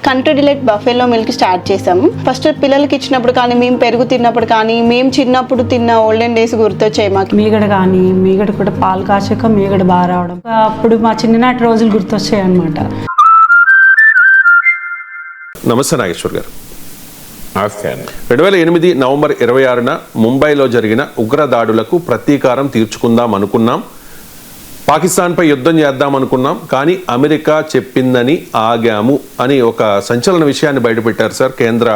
Country delight బఫేలో milk start చేసాము. First పిల్లలకి ఇచ్చినప్పుడు కానీ, మేము పెరుగు తిన్నప్పుడు కానీ, మేము చిన్నప్పుడు తిన్న ఓల్డెన్ డేస్ గుర్తొచ్చాయి మాకు. మీగడ కూడా పాలు కాచాక మీగడ బాగా రావడం, అప్పుడు మా చిన్ననాటి రోజులు గుర్తొచ్చాయి అన్నమాట. నమస్తే నాగేశ్వర్ గారు. 2008 నవంబర్ 26న ముంబైలో జరిగిన ఉగ్రదాడులకు ప్రతీకారం తీర్చుకుందాం అనుకున్నాం, పాకిస్తాన్పై యుద్ధం చేద్దాం అనుకున్నాం, కానీ అమెరికా చెప్పిందని ఆగాము అని ఒక సంచలన విషయాన్ని బయటపెట్టారు సార్ కేంద్ర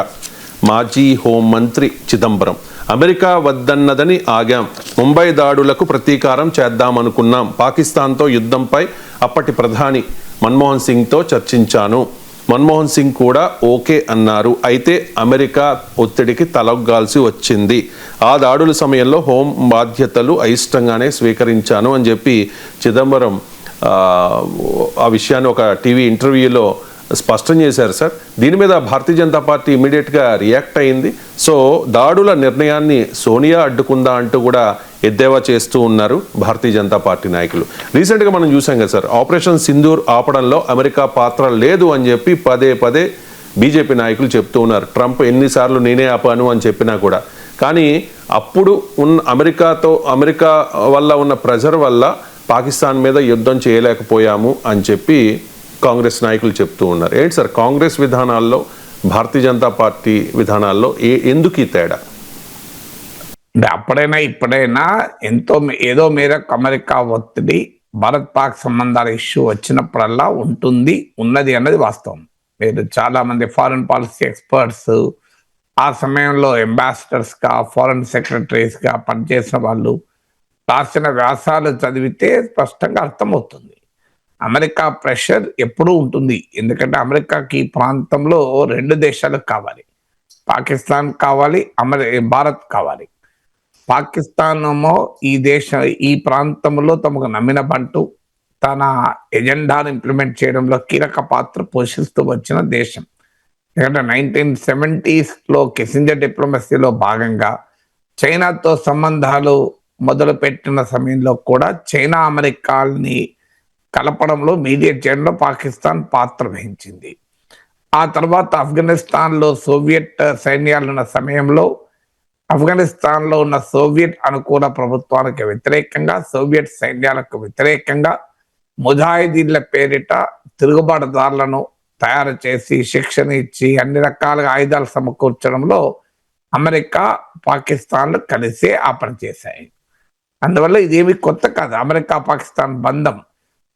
మాజీ హోంమంత్రి చిదంబరం. అమెరికా వద్దన్నదని ఆగాం, ముంబై దాడులకు ప్రతీకారం చేద్దామనుకున్నాం, పాకిస్తాన్తో యుద్ధంపై అప్పటి ప్రధాని మన్మోహన్ సింగ్తో చర్చించాను, మన్మోహన్ సింగ్ కూడా ఓకే అన్నారు, అయితే అమెరికా ఒత్తిడికి తలొగ్గాల్సి వచ్చింది, ఆ దాడుల సమయంలో హోం బాధ్యతలు అయిష్టంగానే స్వీకరించాను అని చెప్పి చిదంబరం ఆ విషయాన్ని ఒక టీవీ ఇంటర్వ్యూలో స్పష్టం చేశారు సార్. దీని మీద భారతీయ జనతా పార్టీ ఇమీడియట్గా రియాక్ట్ అయింది. సో దాడుల నిర్ణయాన్ని సోనియా అడ్డుకుందా అంటూ కూడా ఎద్దేవా చేస్తూ ఉన్నారు భారతీయ జనతా పార్టీ నాయకులు. రీసెంట్గా మనం చూసాం కదా సార్, ఆపరేషన్ సింధూర్ ఆపడంలో అమెరికా పాత్ర లేదు అని చెప్పి పదే పదే బీజేపీ నాయకులు చెప్తూ ఉన్నారు. ట్రంప్ ఎన్నిసార్లు నేనే ఆపాను అని చెప్పినా కూడా. కానీ అప్పుడు అమెరికా వల్ల ఉన్న ప్రెజర్ వల్ల పాకిస్తాన్ మీద యుద్ధం చేయలేకపోయాము అని చెప్పి కాంగ్రెస్ నాయకులు చెప్తూ ఉన్నారు. ఏంటి సార్ కాంగ్రెస్ విధానాల్లో భారతీయ జనతా పార్టీ విధానాల్లో ఎందుకు ఈ తేడా? అంటే అప్పుడైనా ఇప్పుడైనా ఏదో మేరకు అమెరికా ఒత్తిడి భారత్ పాక్ సంబంధాల ఇష్యూ వచ్చినప్పుడల్లా ఉన్నది అన్నది వాస్తవం. మీరు చాలా మంది ఫారెన్ పాలసీ ఎక్స్పర్ట్స్, ఆ సమయంలో అంబాసిడర్స్గా, ఫారెన్ సెక్రటరీస్గా పనిచేసిన వాళ్ళు రాసిన వ్యాసాలు చదివితే స్పష్టంగా అర్థమవుతుంది. అమెరికా ప్రెషర్ ఎప్పుడూ ఉంటుంది. ఎందుకంటే అమెరికాకి ఈ ప్రాంతంలో రెండు దేశాలు కావాలి, పాకిస్తాన్ కావాలి, భారత్ కావాలి. పాకిస్తాన్ ఏమో ఈ ప్రాంతంలో తమకు నమ్మిన బంటు, తన ఎజెండాను ఇంప్లిమెంట్ చేయడంలో కీలక పాత్ర పోషిస్తూ వచ్చిన దేశం. ఎందుకంటే 1970s కిస్సింజర్ డిప్లొమసీలో భాగంగా చైనాతో సంబంధాలు మొదలుపెట్టిన సమయంలో కూడా చైనా అమెరికాల్ని కలపడంలో, మీడియేట్ చేయడంలో పాకిస్తాన్ పాత్ర వహించింది. ఆ తర్వాత ఆఫ్ఘనిస్తాన్లో సోవియట్ సైన్యాలున్న సమయంలో ఆఫ్ఘనిస్తాన్లో ఉన్న సోవియట్ అనుకూల ప్రభుత్వానికి వ్యతిరేకంగా, సోవియట్ సైన్యాలకు వ్యతిరేకంగా ముజాహిదీన్ల పేరిట తిరుగుబాటుదారులను తయారు చేసి శిక్షణ ఇచ్చి అన్ని రకాలుగా ఆయుధాలు సమకూర్చడంలో అమెరికా, పాకిస్తాన్లు కలిసే ఆ పని చేశాయి. అందువల్ల ఇదేమి కొత్త కాదు అమెరికా పాకిస్తాన్ బంధం.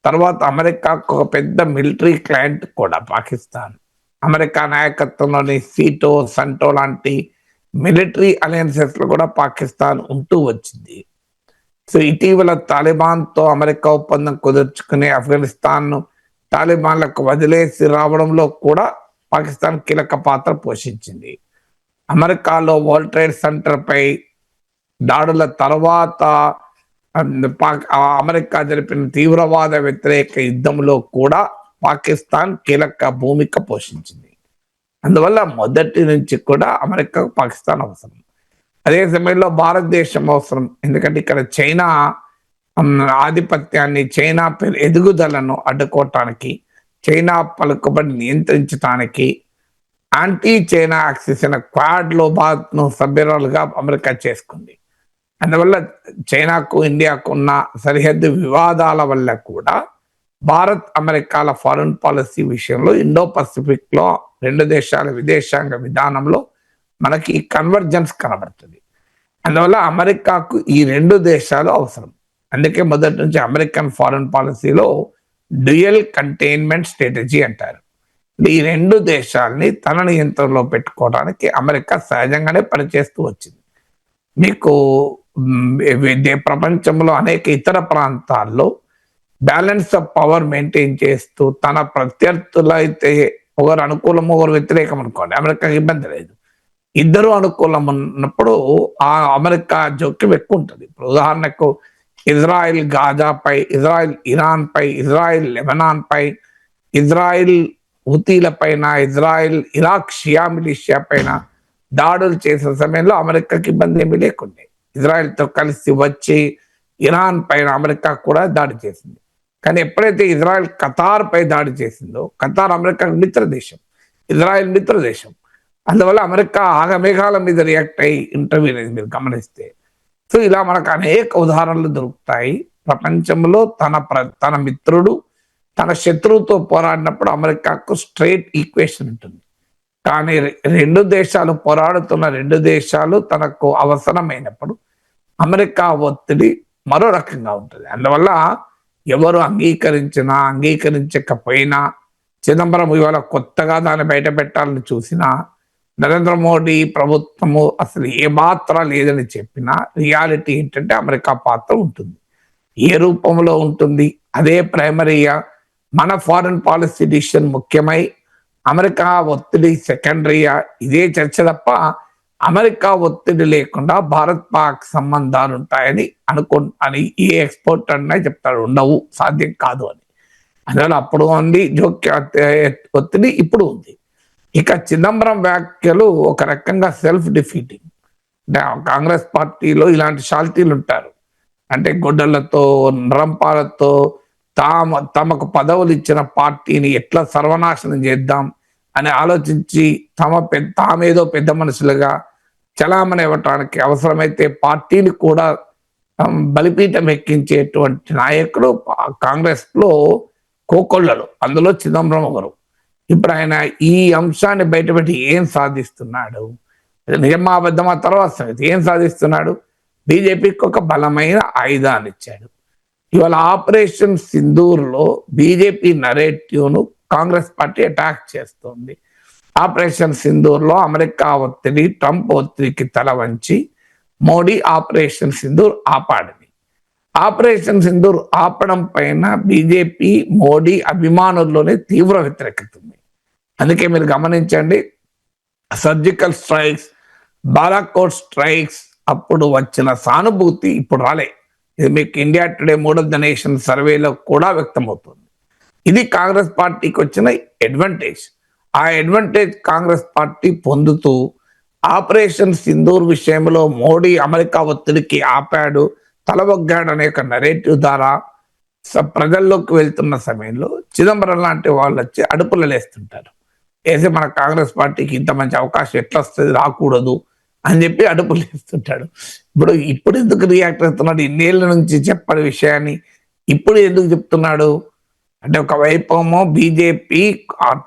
తర్వాత అమెరికాకు ఒక పెద్ద మిలిటరీ క్లయింట్ కూడా పాకిస్తాన్. అమెరికా నాయకత్వంలోని సీటో, సంటో లాంటి మిలిటరీ అలయన్సెస్ లో కూడా పాకిస్తాన్ ఉంటూ వచ్చింది. సో ఇటీవల తాలిబాన్తో అమెరికా ఒప్పందం కుదుర్చుకుని ఆఫ్ఘనిస్తాన్ తాలిబాన్లకు వదిలేసి రావడంలో కూడా పాకిస్తాన్ కీలక పాత్ర పోషించింది. అమెరికాలో వరల్డ్ ట్రేడ్ సెంటర్ పై దాడుల తర్వాత అమెరికా జరిపిన తీవ్రవాద వ్యతిరేక యుద్ధంలో కూడా పాకిస్తాన్ కీలక భూమిక పోషించింది. అందువల్ల మొదటి నుంచి కూడా అమెరికా, పాకిస్తాన్ అవసరం. అదే సమయంలో భారతదేశం అవసరం. ఎందుకంటే ఇక్కడ చైనా ఆధిపత్యాన్ని, చైనా ఎదుగుదలను అడ్డుకోవటానికి, చైనా పలుకుబడి నియంత్రించడానికి యాంటీ చైనా యాక్సిస్ అయిన క్వాడ్లో భారత్ను సభ్యురాలుగా అమెరికా చేసుకుంది. అందువల్ల చైనాకు, ఇండియాకు ఉన్న సరిహద్దు వివాదాల వల్ల కూడా భారత్, అమెరికాల ఫారెన్ పాలసీ విషయంలో ఇండో పసిఫిక్ లో రెండు దేశాల విదేశాంగ విధానంలో మనకి కన్వర్జెన్స్ కనబడుతుంది. అందువల్ల అమెరికాకు ఈ రెండు దేశాలు అవసరం. అందుకే మొదటి నుంచి అమెరికన్ ఫారెన్ పాలసీలో డ్యూయల్ కంటైన్మెంట్ స్ట్రాటజీ అంటారు. ఈ రెండు దేశాలని తన నియంత్రణలో పెట్టుకోవడానికి అమెరికా సహజంగానే పనిచేస్తూ వచ్చింది. మీకు ప్రపంచంలో అనేక ఇతర ప్రాంతాల్లో బ్యాలెన్స్ ఆఫ్ పవర్ మెయింటైన్ చేస్తూ తన ప్రత్యర్థులు అయితే ఒకరు అనుకూలం, ఒకరు వ్యతిరేకం అనుకోండి, అమెరికాకి ఇబ్బంది లేదు. ఇద్దరు అనుకూలం ఉన్నప్పుడు ఆ అమెరికా జోక్యం ఎక్కువ ఉంటుంది. ఇప్పుడు ఉదాహరణకు ఇజ్రాయిల్ గాజాపై, ఇజ్రాయిల్ ఇరాన్ పై, ఇజ్రాయిల్ లెబనాన్ పై, ఇజ్రాయిల్ హుతీల పైన, ఇజ్రాయిల్ ఇరాక్ షియా మిలిషియా పైన దాడులు చేసిన సమయంలో అమెరికాకి ఇబ్బంది ఏమీ లేకుండే. ఇజ్రాయెల్తో కలిసి వచ్చి ఇరాన్ పైన అమెరికా కూడా దాడి చేసింది. కానీ ఎప్పుడైతే ఇజ్రాయెల్ ఖతార్ పై దాడి చేసిందో, ఖతార్ అమెరికా మిత్ర దేశం, ఇజ్రాయెల్ మిత్ర దేశం. అందువల్ల అమెరికా ఆగమేఘాల మీద రియాక్ట్ అయ్యి ఇంటర్వ్యూ అనేది మీరు గమనిస్తే. సో ఇలా మనకు అనేక ఉదాహరణలు దొరుకుతాయి. ప్రపంచంలో తన మిత్రుడు తన శత్రువుతో పోరాడినప్పుడు అమెరికాకు స్ట్రైట్ ఈక్వేషన్ ఉంటుంది. కానీ రెండు దేశాలు పోరాడుతున్న రెండు దేశాలు తనకు అవసరమైనప్పుడు అమెరికా ఒత్తిడి మరో రకంగా ఉంటుంది. అందువల్ల ఎవరు అంగీకరించినా అంగీకరించకపోయినా, చిదంబరం ఇవాళ కొత్తగా దాన్ని బయట పెట్టాలని చూసినా, నరేంద్ర మోడీ ప్రభుత్వము అసలు ఏ మాత్రం లేదని చెప్పినా, రియాలిటీ ఏంటంటే అమెరికా పాత్ర ఉంటుంది. ఏ రూపంలో ఉంటుంది? అదే ప్రైమరీగా మన ఫారిన్ పాలసీ డిసిషన్ ముఖ్యమై అమెరికా ఒత్తిడి సెకండరీగా, ఇదే చర్చ తప్ప అమెరికా ఒత్తిడి లేకుండా భారత్ పాక్ సంబంధాలు ఉంటాయని అని ఏ ఎక్స్పర్ట్ అన్నా చెప్తాడు. ఉండవు, సాధ్యం కాదు అని. అందువల్ల అప్పుడు ఉంది ఒత్తిడి, ఇప్పుడు ఉంది. ఇక చిదంబరం వ్యాఖ్యలు ఒక రకంగా సెల్ఫ్ డిఫీటింగ్. అంటే కాంగ్రెస్ పార్టీలో ఇలాంటి శాల్తీలు ఉంటారు. అంటే గొడ్డలతో నరంపాలతో తమకు పదవులు ఇచ్చిన పార్టీని ఎట్లా సర్వనాశనం చేద్దాం అని ఆలోచించి తామేదో పెద్ద మనుషులుగా చలామణి ఇవ్వటానికి అవసరమైతే పార్టీని కూడా బలిపీఠం ఎక్కించేటువంటి నాయకులు కాంగ్రెస్ లో కోకొల్లలు. అందులో చిదంబరం ఒకరు. ఇప్పుడు ఆయన ఈ అంశాన్ని బయటపెట్టి ఏం సాధిస్తున్నాడు? నిజమాబద్ధమా తర్వాత సంగతి. ఏం సాధిస్తున్నాడు? బీజేపీకి ఒక బలమైన ఆయుధాన్ని ఇచ్చాడు. ఇవాళ ఆపరేషన్ సింధూర్లో బీజేపీ నరేటివ్ను కాంగ్రెస్ పార్టీ అటాక్ చేస్తోంది. ఆపరేషన్ సింధూర్లో అమెరికా ఒత్తిడి, ట్రంప్ ఒత్తిడికి తల వంచి మోడీ ఆపరేషన్ సింధూర్ ఆపాడింది. ఆపరేషన్ సింధూర్ ఆపడం పైన బీజేపీ మోడీ అభిమానుల్లోనే తీవ్ర వ్యతిరేకత ఉంది. అందుకే మీరు గమనించండి, సర్జికల్ స్ట్రైక్స్, బాలాకోట్ స్ట్రైక్స్ అప్పుడు వచ్చిన సానుభూతి ఇప్పుడు రాలే. ఇది మీకు India today mode of the nation సర్వేలో కూడా వ్యక్తమవుతుంది. ఇది కాంగ్రెస్ పార్టీకి వచ్చిన అడ్వాంటేజ్. ఆ అడ్వాంటేజ్ కాంగ్రెస్ పార్టీ పొందుతూ ఆపరేషన్ సింధూర్ విషయంలో మోడీ అమెరికా ఒత్తిడికి ఆపాడు, తలబొగ్గాడు అనే ఒక నెరేటివ్ ద్వారా ప్రజల్లోకి వెళ్తున్న సమయంలో చిదంబరం లాంటి వాళ్ళు వచ్చి అడుపులు లేస్తుంటారు. వేసి మన కాంగ్రెస్ పార్టీకి ఇంత మంచి అవకాశం ఎట్లా వస్తుంది, రాకూడదు అని చెప్పి అడుపులు లేస్తుంటాడు. ఇప్పుడు ఎందుకు రియాక్ట్ అవుతున్నాడు? ఇన్నేళ్ల నుంచి చెప్పని విషయాన్ని ఇప్పుడు ఎందుకు చెప్తున్నాడు అంటే, ఒకవైపేమో బీజేపీ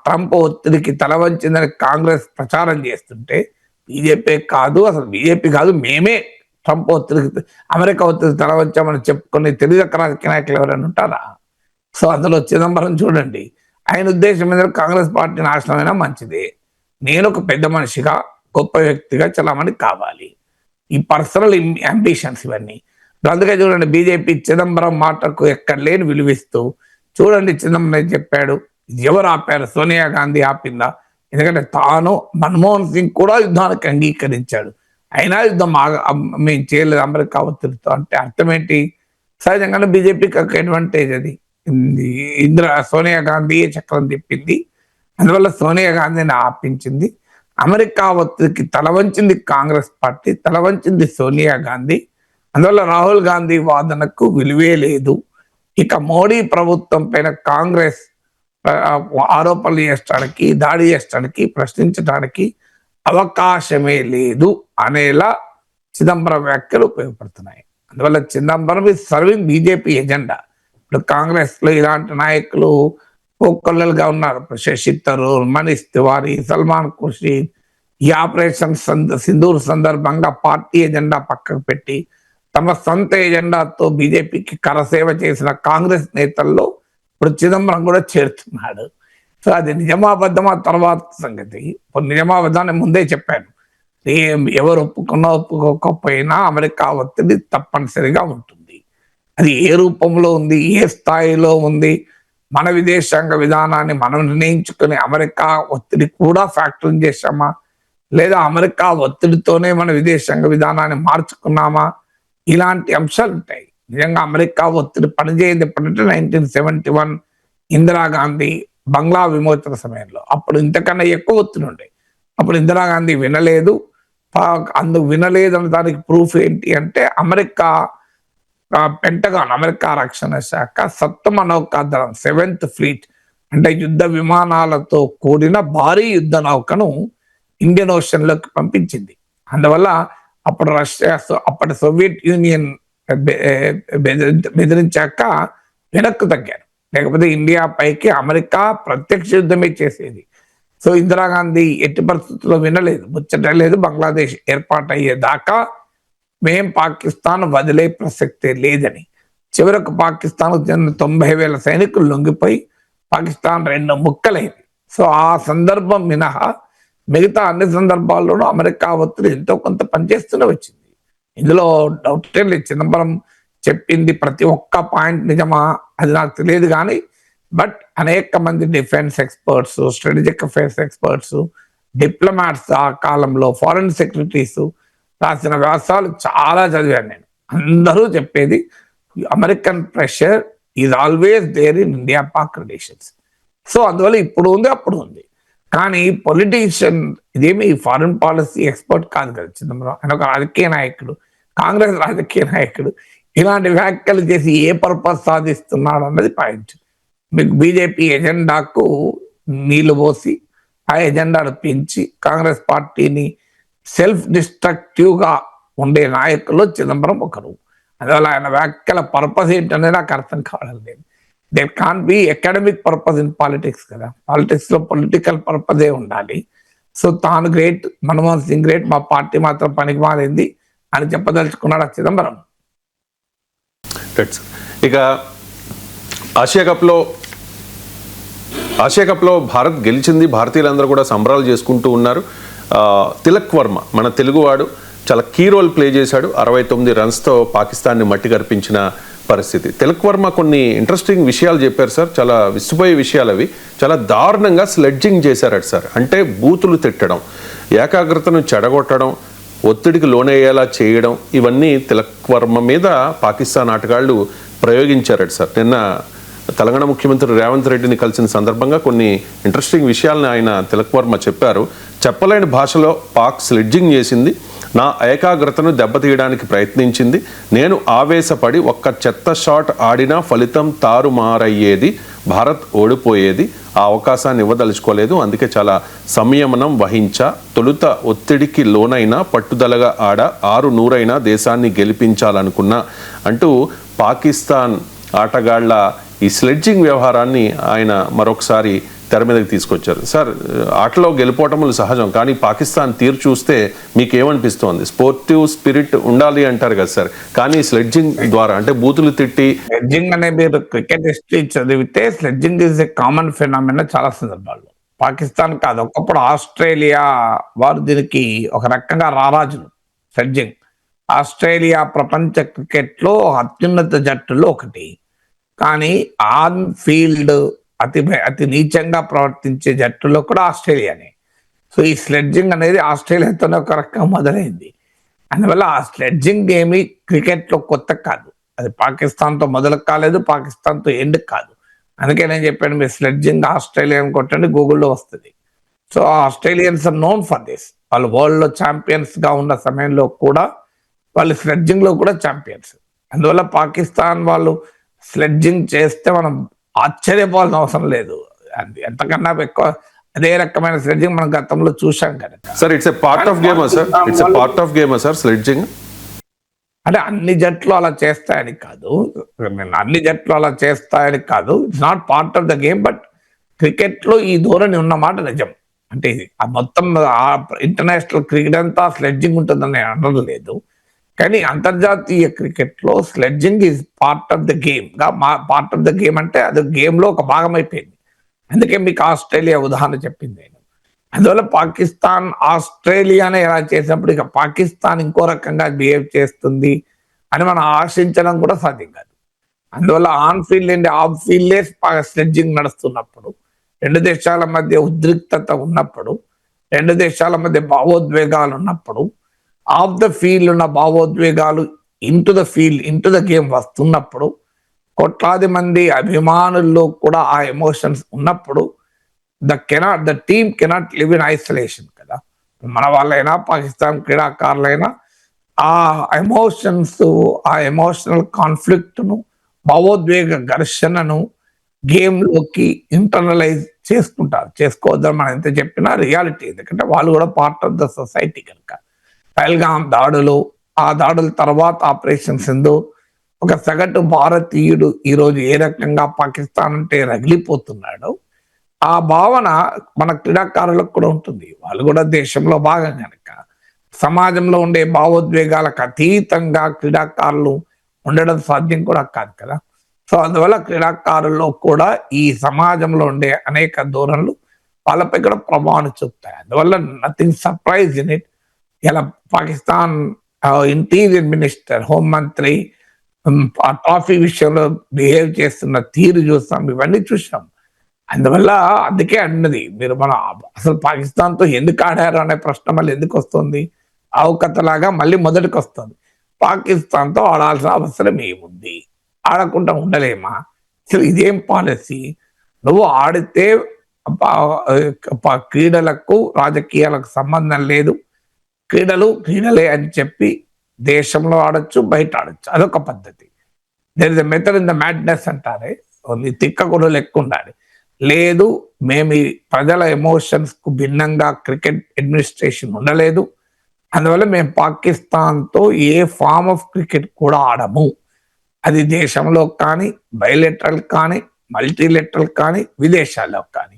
ట్రంప్ ఒత్తిడికి తల వంచిందని కాంగ్రెస్ ప్రచారం చేస్తుంటే, బీజేపీ కాదు, అసలు బీజేపీ కాదు, మేమే ట్రంప్ ఒత్తిడికి అమెరికా ఒత్తిడి తల వంచామని చెప్పుకుని తెలుగు రాజకీయ నాయకులు ఎవరైనా ఉంటారా? సో అందులో చిదంబరం చూడండి, ఆయన ఉద్దేశం మీద కాంగ్రెస్ పార్టీ నాశనమైనా మంచిదే, నేను ఒక పెద్ద మనిషిగా గొప్ప వ్యక్తిగా చలామణి కావాలి, ఈ పర్సనల్ అంబిషన్స్ ఇవన్నీ. అందుకే చూడండి, బీజేపీ చిదంబరం మాటకు ఎక్కడ లేని విలువిస్తూ చూడండి, చిదంబరం చెప్పాడు, ఎవరు ఆపారు? సోనియా గాంధీ ఆపిందా? ఎందుకంటే తాను మన్మోహన్ సింగ్ కూడా యుద్ధానికి అంగీకరించాడు, అయినా యుద్ధం మేము చేయలేదు అమెరికా ఒత్తిడితో. అంటే అర్థం ఏంటి? సహజంగానే బీజేపీకి ఒక అడ్వాంటేజ్ అది. సోనియా గాంధీ చక్రం తిప్పింది, అందువల్ల సోనియా గాంధీని ఆపించింది. అమెరికా ఒత్తిడికి తలవంచింది కాంగ్రెస్ పార్టీ, తలవంచింది సోనియా గాంధీ. అందువల్ల రాహుల్ గాంధీ వాదనకు విలువే లేదు. ఇక మోడీ ప్రభుత్వం పైన కాంగ్రెస్ ఆరోపణలు చేయడానికి, దాడి చేయడానికి, ప్రశ్నించడానికి అవకాశమే లేదు అనేలా చిదంబరం వ్యాఖ్యలు ఉపయోగపడుతున్నాయి. అందువల్ల Chidambaram is serving BJP agenda. ఇప్పుడు కాంగ్రెస్ లో ఇలాంటి నాయకులు ఒక్కొల్లలుగా ఉన్నారు. శశి థరూర్, మనీష్ తివారీ, సల్మాన్ ఖుర్షీద్. ఈ ఆపరేషన్ సింధూర్ సందర్భంగా పార్టీ ఎజెండా పక్కకు పెట్టి తమ సొంత ఎజెండాతో బీజేపీకి కరసేవ చేసిన కాంగ్రెస్ నేతల్లో ఇప్పుడు చిదంబరం కూడా చేరుతున్నాడు. సో అది నిజమాబద్ధమా తర్వాత సంగతి. ఇప్పుడు నిజమాబద్ధాన్ని ముందే చెప్పాను, ఎవరు ఒప్పుకోకపోయినా అమెరికా ఒత్తిడి తప్పనిసరిగా ఉంటుంది. అది ఏ రూపంలో ఉంది, ఏ స్థాయిలో ఉంది, మన విదేశాంగ విధానాన్ని మనం నిర్ణయించుకుని అమెరికా ఒత్తిడి కూడా ఫ్యాక్టర్ చేశామా, లేదా అమెరికా ఒత్తిడితోనే మన విదేశాంగ విధానాన్ని మార్చుకున్నామా, ఇలాంటి అంశాలు ఉంటాయి. నిజంగా అమెరికా ఒత్తిడి పనిచేయదు ఎప్పుడంటే 1971 ఇందిరాగాంధీ బంగ్లా విమోచన సమయంలో. అప్పుడు ఇంతకన్నా ఎక్కువ ఒత్తిడి ఉండే. అప్పుడు ఇందిరాగాంధీ వినలేదు. అందుకు వినలేదు అన్న దానికి ప్రూఫ్ ఏంటి అంటే, అమెరికా పెంటగాన్, అమెరికా రక్షణ శాఖ 7వ నౌకాదళం 7th ఫ్లీట్ అంటే యుద్ధ విమానాలతో కూడిన భారీ యుద్ధ నౌకను ఇండియన్ ఓషన్ లోకి పంపించింది. అందువల్ల అప్పుడు రష్యా అప్పటి సోవియట్ యూనియన్ బెదిరించాక వెనక్కు తగ్గారు. లేకపోతే ఇండియా పైకి అమెరికా ప్రత్యక్ష యుద్ధమే చేసేది. సో ఇందిరాగాంధీ ఎట్టి పరిస్థితుల్లో వినలేదు, ముచ్చటలేదు. బంగ్లాదేశ్ ఏర్పాటు అయ్యేదాకా మేం పాకిస్తాన్ వదిలే ప్రసక్తే లేదని. చివరకు పాకిస్తాన్ చెందిన 90,000 సైనికులు లొంగిపోయి పాకిస్తాన్ 2 ముక్కలైంది. సో ఆ సందర్భం మినహా మిగతా అన్ని సందర్భాల్లోనూ అమెరికా ఒత్తిడి ఎంతో కొంత పనిచేస్తూనే వచ్చింది. ఇందులో డౌటే లేదు. చిదంబరం చెప్పింది ప్రతి ఒక్క పాయింట్ నిజమా అది నాకు తెలియదు, కానీ బట్ అనేక మంది defence experts, strategic affairs experts, diplomats, ఆ కాలంలో ఫారెన్ సెక్రటరీస్ రాసిన వ్యాసాలు చాలా చదివాను నేను. అందరూ చెప్పేది American pressure is always there in India Pak relations. So అందువల్ల ఇప్పుడు ఉంది, అప్పుడు ఉంది. కానీ పొలిటీషియన్ ఇదేమి ఫారెన్ పాలసీ ఎక్స్పర్ట్ కాదు కదా చిదంబరం. ఆయన ఒక రాజకీయ నాయకుడు, కాంగ్రెస్ రాజకీయ నాయకుడు. ఇలాంటి వ్యాఖ్యలు చేసి ఏ పర్పస్ సాధిస్తున్నాడు అన్నది పాయింట్. మీకు బీజేపీ ఎజెండాకు నీళ్లు పోసి ఆ ఎజెండాను పెంచి కాంగ్రెస్ పార్టీని సెల్ఫ్ డిస్ట్రక్టివ్ గా ఉండే నాయకుల్లో చిదంబరం ఒకరు. అందువల్ల ఆయన వ్యాఖ్యల పర్పస్ ఏంటనేది నాకు అర్థం కావడం లేదు. There can be academic purpose in politics కదా. పాలిటిక్స్ లో పొలిటికల్ పర్పసే ఉండాలి. సో తాను గ్రేట్, మన్మోహన్ సింగ్ గ్రేట్, మా పార్టీ మాత్రం పనికి మారింది అని చెప్పదలుచుకున్నాడు ఆ చిదంబరం. ఇక ఆసియా కప్లో భారత్ గెలిచింది. భారతీయులందరూ కూడా సంబరాలు చేసుకుంటూ ఉన్నారు. తిలక్ వర్మ మన తెలుగువాడు చాలా కీ రోల్ ప్లే చేశాడు. 69 రన్స్తో పాకిస్తాన్ని మట్టి కరిపించిన పరిస్థితి. తిలక్ వర్మ కొన్ని ఇంట్రెస్టింగ్ విషయాలు చెప్పారు సార్, చాలా విసిపోయే విషయాలు అవి. చాలా దారుణంగా స్లెడ్జింగ్ చేశారట సార్. అంటే బూతులు తిట్టడం, ఏకాగ్రతను చెడగొట్టడం, ఒత్తిడికి లోనయ్యేలా చేయడం, ఇవన్నీ తిలక్ వర్మ మీద పాకిస్తాన్ ఆటగాళ్లు ప్రయోగించారట సార్. నిన్న తెలంగాణ ముఖ్యమంత్రి రేవంత్ రెడ్డిని కలిసిన సందర్భంగా కొన్ని ఇంట్రెస్టింగ్ విషయాలను ఆయన తిలక్ వర్మ చెప్పారు. చెప్పలేని భాషలో పాక్ స్లెడ్జింగ్ చేసింది, నా ఏకాగ్రతను దెబ్బతీయడానికి ప్రయత్నించింది, నేను ఆవేశపడి ఒక్క చెత్త షాట్ ఆడినా ఫలితం తారుమారయ్యేది, భారత్ ఓడిపోయేది, ఆ అవకాశాన్ని ఇవ్వదలుచుకోలేదు, అందుకే చాలా సంయమనం వహించా, తొలుత ఒత్తిడికి లోనైనా పట్టుదలగా ఆడ 6-100 దేశాన్ని గెలిపించాలనుకున్నా అంటూ పాకిస్తాన్ ఆటగాళ్ల ఈ స్లెడ్జింగ్ వ్యవహారాన్ని ఆయన మరొకసారి తెర మీదకి తీసుకొచ్చారు. సార్, ఆటలో గెలుపోవటములు సహజం, కానీ పాకిస్తాన్ తీరు చూస్తే మీకేమనిపిస్తోంది? స్పోర్టివ్ స్పిరిట్ ఉండాలి అంటారు కదా సార్, కానీ స్లెడ్జింగ్ ద్వారా అంటే బూతులు తిట్టి స్లెడ్జింగ్ అనే మీరు క్రికెట్ హిస్టరీ చదివితే sledging is a common phenomena చాలా సందర్భాల్లో. పాకిస్తాన్ కాదు, ఒకప్పుడు ఆస్ట్రేలియా వారు దీనికి ఒక రకంగా రారాజులు. స్లెడ్జింగ్ ఆస్ట్రేలియా ప్రపంచ క్రికెట్ లో అత్యున్నత జట్టులో ఒకటి, కానీ ఆన్ ఫీల్డ్ అతి నీచంగా ప్రవర్తించే జట్టులో కూడా ఆస్ట్రేలియానే. సో ఈ స్లెడ్జింగ్ అనేది ఆస్ట్రేలియాతోనే ఒక రకంగా మొదలైంది. అందువల్ల ఆ స్లెడ్జింగ్ ఏమి క్రికెట్ లో కొత్త కాదు. అది పాకిస్తాన్ తో మొదలు కాలేదు, పాకిస్తాన్ తో ఎండ్ కాదు. అందుకే నేను చెప్పాను, మీరు స్లెడ్జింగ్ ఆస్ట్రేలియన్ కొట్టండి, గూగుల్లో వస్తుంది. So Australians are known for this. వాళ్ళు వరల్డ్ లో ఛాంపియన్స్ గా ఉన్న సమయంలో కూడా వాళ్ళు స్లెడ్జింగ్ లో కూడా ఛాంపియన్స్. అందువల్ల పాకిస్తాన్ వాళ్ళు స్లెడ్జింగ్ చేస్తే మనం ఆశ్చర్యపోవాల్సిన అవసరం లేదు. అది ఎంతకన్నా ఎక్కువ అదే రకమైన స్లెడ్జింగ్ మనం గతంలో చూసాం కనుక. Sir, it's a part of game sir, it's a part of game sir sledging. అంటే అన్ని జట్లు అలా చేస్తాయని కాదు, అన్ని జట్లు అలా చేస్తాయని కాదు, it's not part of the game. But cricket లో ఈ ధోరణి ఉన్నమాట నిజం. అంటే ఇది మొత్తం ఇంటర్నేషనల్ క్రికెట్ అంతా స్లెడ్జింగ్ ఉంటుందని అనడం లేదు, కానీ అంతర్జాతీయ క్రికెట్ లో sledging is part of the game గా, పార్ట్ ఆఫ్ ద గేమ్ అంటే అది గేమ్ లో ఒక భాగం అయిపోయింది. అందుకే మీకు ఆస్ట్రేలియా ఉదాహరణ చెప్పింది నేను. అందువల్ల పాకిస్తాన్ ఆస్ట్రేలియానే ఎలా చేసినప్పుడు ఇక పాకిస్తాన్ ఇంకో రకంగా బిహేవ్ చేస్తుంది అని మనం ఆశించడం కూడా సాధ్యం కాదు. అందువల్ల on field and of field sledging నడుస్తున్నప్పుడు, 2 దేశాల మధ్య ఉద్రిక్తత ఉన్నప్పుడు, 2 దేశాల మధ్య భావోద్వేగాలు ఉన్నప్పుడు, ఆఫ్ ద ఫీల్డ్ ఉన్న భావోద్వేగాలు ఇంటు ద గేమ్ వస్తున్నప్పుడు, కోట్లాది మంది అభిమానుల్లో కూడా ఆ ఎమోషన్స్ ఉన్నప్పుడు the team cannot live in isolation కదా. మన వాళ్ళైనా పాకిస్తాన్ క్రీడాకారులైనా ఆ ఎమోషన్స్, ఆ ఎమోషనల్ కాన్ఫ్లిక్ట్ ను, భావోద్వేగ ఘర్షణను గేమ్లోకి ఇంటర్నలైజ్ చేసుకుంటారు. చేసుకోవద్దని మనం ఎంత చెప్పినా రియాలిటీ, ఎందుకంటే వాళ్ళు కూడా పార్ట్ ఆఫ్ ద సొసైటీ కనుక. పహల్గాం దాడులు, ఆ దాడుల తర్వాత ఆపరేషన్ సింధు, ఒక సగటు భారతీయుడు ఈరోజు ఏ రకంగా పాకిస్తాన్ అంటే రగిలిపోతున్నాడో ఆ భావన మన క్రీడాకారులకు కూడా ఉంటుంది. వాళ్ళు కూడా దేశంలో భాగం కనుక సమాజంలో ఉండే భావోద్వేగాలకు అతీతంగా క్రీడాకారులు ఉండడం సాధ్యం కూడా కాదు కదా. సో అందువల్ల క్రీడాకారుల్లో కూడా ఈ సమాజంలో ఉండే అనేక ధోరణులు వాళ్ళపై కూడా ప్రభావాన్ని చూపుతాయి. అందువల్ల నథింగ్ సర్ప్రైజ్ ఇన్ ఇట్. ఇలా పాకిస్తాన్ ఇంటీరియర్ మినిస్టర్, హోంమంత్రి ఆ ట్రాఫీ విషయంలో బిహేవ్ చేస్తున్న తీరు చూస్తాం, ఇవన్నీ చూసాం. అందువల్ల అందుకే అన్నది మీరు మన అసలు పాకిస్తాన్తో ఎందుకు ఆడారు అనే ప్రశ్న మళ్ళీ ఎందుకు వస్తుంది, అవకతలాగా మళ్ళీ మొదటికి వస్తుంది. పాకిస్తాన్తో ఆడాల్సిన అవసరం ఏముంది, ఆడకుండా ఉండలేమా, అసలు ఇదేం పాలసీ? నువ్వు ఆడితే క్రీడలకు రాజకీయాలకు సంబంధం లేదు, క్రీడలే అని చెప్పి దేశంలో ఆడొచ్చు, బయట ఆడొచ్చు, అదొక పద్ధతి. There is a method in the madness అంటారే, తిక్క కూడా లెక్క ఉండాలి. లేదు, మేము ఈ ప్రజల ఎమోషన్స్ కు భిన్నంగా క్రికెట్ అడ్మినిస్ట్రేషన్ ఉండలేదు, అందువల్ల మేము పాకిస్తాన్తో ఏ ఫామ్ ఆఫ్ క్రికెట్ కూడా ఆడము, అది దేశంలో కానీ, బైలెటరల్ కానీ, మల్టీలెటరల్ కానీ, విదేశాల్లో కానీ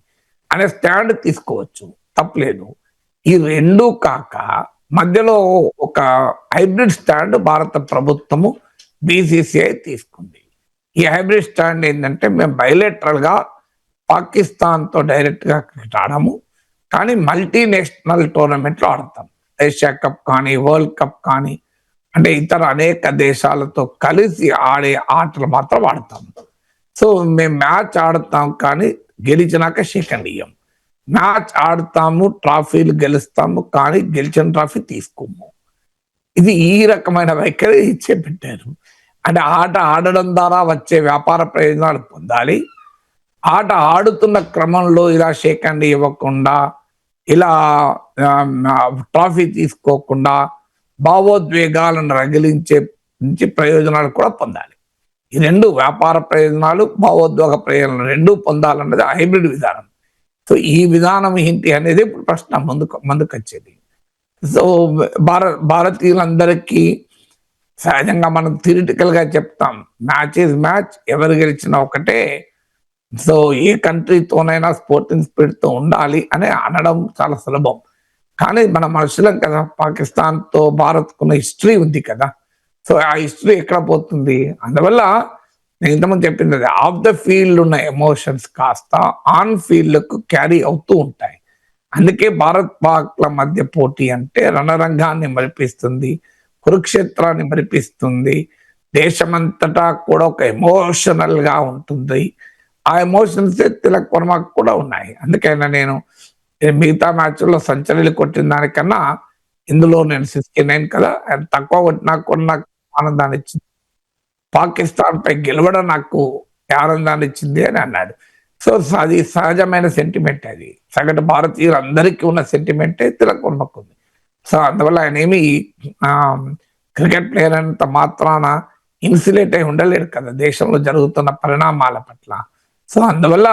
అనే స్టాండ్ తీసుకోవచ్చు, తప్పలేదు. ఈ రెండూ కాక మధ్యలో ఒక హైబ్రిడ్ స్టాండ్ భారత ప్రభుత్వము BCCI తీసుకుంది. ఈ హైబ్రిడ్ స్టాండ్ ఏంటంటే, మేము బైలెటరల్ గా పాకిస్తాన్తో డైరెక్ట్ గా క్రికెట్ ఆడము, కానీ మల్టీనేషనల్ టోర్నమెంట్లు ఆడతాం. ఏషియా కప్ కానీ, వరల్డ్ కప్ కానీ, అంటే ఇతర అనేక దేశాలతో కలిసి ఆడే ఆటలు మాత్రం ఆడతాం. సో మేము మ్యాచ్ ఆడతాం కానీ గెలిచినాక సెకండ్ ఇయ్యం. మ్యాచ్ ఆడతాము, ట్రాఫీలు గెలుస్తాము, కానీ గెలిచిన ట్రాఫీ తీసుకోము. ఇది ఈ రకమైన వైఖరి చేపట్టారు. అంటే ఆట ఆడడం ద్వారా వచ్చే వ్యాపార ప్రయోజనాలు పొందాలి, ఆట ఆడుతున్న క్రమంలో ఇలా సెకండ్ ఇవ్వకుండా, ఇలా ట్రాఫీ తీసుకోకుండా భావోద్వేగాలను రగిలించే నుంచి ప్రయోజనాలు కూడా పొందాలి. ఈ రెండు, వ్యాపార ప్రయోజనాలు, భావోద్వేగ ప్రయోజనాలు రెండు పొందాలన్నది హైబ్రిడ్ విధానం. సో ఈ విధానం ఏంటి అనేది ఇప్పుడు ప్రశ్న ముందుకు వచ్చేది. సో భారతీయులందరికీ సహజంగా మనం థియరిటికల్ గా చెప్తాం, మ్యాచ్ ఈజ్ మ్యాచ్, ఎవరు గెలిచినా ఒకటే. సో ఏ కంట్రీతోనైనా స్పోర్టింగ్ స్పిరిట్ తో ఉండాలి అని అనడం చాలా సులభం, కానీ మన మనుషులం కదా. పాకిస్తాన్తో భారత్కున్న హిస్టరీ ఉంది కదా, సో ఆ హిస్టరీ ఎక్కడ పోతుంది? అందువల్ల నేను ఇంతకుముందు చెప్పింది అది, ఆఫ్ ద ఫీల్డ్ ఉన్న ఎమోషన్స్ కాస్త ఆన్ ఫీల్డ్కు క్యారీ అవుతూ ఉంటాయి. అందుకే భారత్ పాక్ల మధ్య పోటీ అంటే రణరంగాన్ని మరిపిస్తుంది, కురుక్షేత్రాన్ని మరిపిస్తుంది, దేశమంతటా కూడా ఒక ఎమోషనల్ గా ఉంటుంది. ఆ ఎమోషన్స్ తిలక్ వర్మకు కూడా ఉన్నాయి. అందుకైనా నేను మిగతా మ్యాచ్ల్లో సెంచరీలు కొట్టిన దానికన్నా ఇందులో నేను 69 కదా, తక్కువ కొట్టినా కూడా నాకు ఆనందాన్ని ఇచ్చింది, పాకిస్తాన్ పై గెలవడం నాకు ఆనందాన్ని ఇచ్చింది అని అన్నాడు. సో అది సహజమైన సెంటిమెంట్, అది సగటు భారతీయులందరికీ ఉన్న సెంటిమెంటే తిలక్ వర్మకు ఉంది. సో అందువల్ల ఆయన ఏమి క్రికెట్ ప్లేయర్ అంత మాత్రాన ఇన్సులేట్ అయి ఉండలేడు కదా దేశంలో జరుగుతున్న పరిణామాల పట్ల. సో అందువల్ల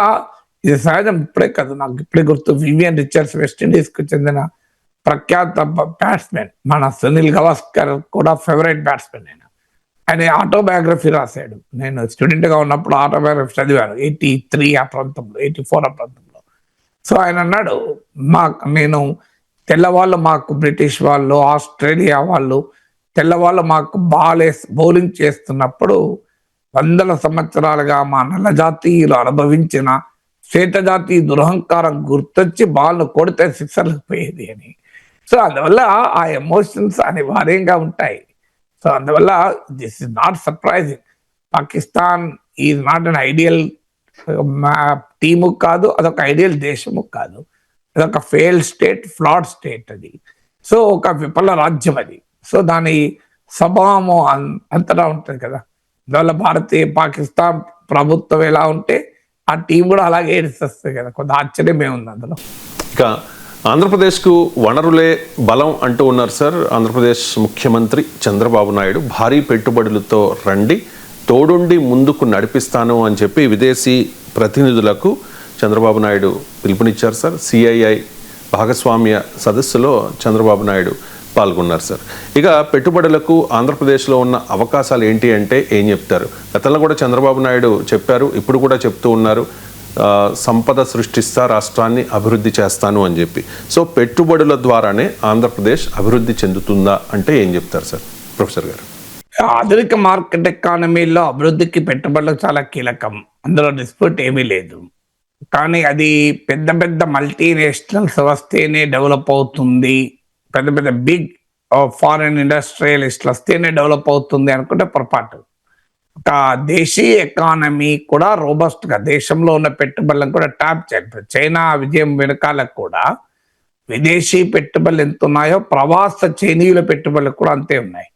ఇది సహజం. ఇప్పుడే కదా, నాకు ఇప్పుడే గుర్తు, వివియన్ రిచర్డ్స్ వెస్టిండీస్ కు చెందిన ప్రఖ్యాత బ్యాట్స్మెన్, మన సునీల్ గవాస్కర్ కూడా ఫేవరెట్ బ్యాట్స్మెన్. ఆయన ఆటోబయోగ్రఫీ రాశాడు. నేను స్టూడెంట్ గా ఉన్నప్పుడు ఆటోబయోగ్రఫీ చదివాను, 83 ఆ ప్రాంతంలో, 84 ఆ ప్రాంతంలో. సో ఆయన అన్నాడు, నేను తెల్లవాళ్ళు మాకు బ్రిటిష్ వాళ్ళు, ఆస్ట్రేలియా వాళ్ళు తెల్లవాళ్ళు మాకు బౌలింగ్ చేస్తున్నప్పుడు 100 సంవత్సరాలుగా మా నల్ల జాతీయులు అనుభవించిన శ్వేత జాతి దురహంకారం గుర్తొచ్చి బాల్ను కొడితే సిక్సర్లకు పోయేది అని. సో అందువల్ల ఆ ఎమోషన్స్ అనివార్యంగా ఉంటాయి. సో అందువల్ల this is not surprising. Pakistan is not an ideal team కాదు, అదొక ఐడియల్ దేశము కాదు, అదొక ఫెయిల్డ్ స్టేట్, ఫ్లాడ్ స్టేట్ అది. సో ఒక విఫల రాజ్యం అది. సో దాని స్వభావము అంతటా ఉంటుంది కదా. అందువల్ల పాకిస్తాన్ ప్రభుత్వం ఎలా ఉంటే ఆ టీం కూడా అలాగే ఏడిస్తుంది కదా, కొంత ఆశ్చర్యమే ఉంది అందులో. ఇక ఆంధ్రప్రదేశ్కు వనరులే బలం అంటూ ఉన్నారు సార్ ఆంధ్రప్రదేశ్ ముఖ్యమంత్రి చంద్రబాబు నాయుడు. భారీ పెట్టుబడులతో రండి, తోడుండి ముందుకు నడిపిస్తాను అని చెప్పి విదేశీ ప్రతినిధులకు చంద్రబాబు నాయుడు పిలుపునిచ్చారు సార్. సిఐఐ భాగస్వామ్య సదస్సులో చంద్రబాబు నాయుడు పాల్గొన్నారు సార్. ఇక పెట్టుబడులకు ఆంధ్రప్రదేశ్లో ఉన్న అవకాశాలు ఏంటి అంటే ఏం చెప్తారు? గతంలో కూడా చంద్రబాబు నాయుడు చెప్పారు, ఇప్పుడు కూడా చెప్తూ ఉన్నారు, సంపద సృష్టిస్తా, రాష్ట్రాన్ని అభివృద్ధి చేస్తాను అని చెప్పి. సో పెట్టుబడుల ద్వారానే ఆంధ్రప్రదేశ్ అభివృద్ధి చెందుతుందా అంటే ఏం చెప్తారు సార్ ప్రొఫెసర్ గారు? ఆధునిక మార్కెట్ ఎకానమీలో అభివృద్ధికి పెట్టుబడులు చాలా కీలకం, అందులో డిస్ప్యూట్ ఏమీ లేదు. కానీ అది పెద్ద పెద్ద మల్టీనేషనల్స్ వస్తేనే డెవలప్ అవుతుంది, పెద్ద పెద్ద బిగ్ ఫారిన్ ఇండస్ట్రియలిస్టులు వస్తేనే డెవలప్ అవుతుంది అనుకుంటే పొరపాటు. ఒక దేశీయ ఎకానమీ కూడా రోబస్ట్ గా దేశంలో ఉన్న పెట్టుబడులను కూడా ట్యాప్ చేయాలి. చైనా విజయం వెనకాల కూడా విదేశీ పెట్టుబడులు ఎంత ఉన్నాయో ప్రవాస చైనీయుల పెట్టుబడులు కూడా అంతే ఉన్నాయి.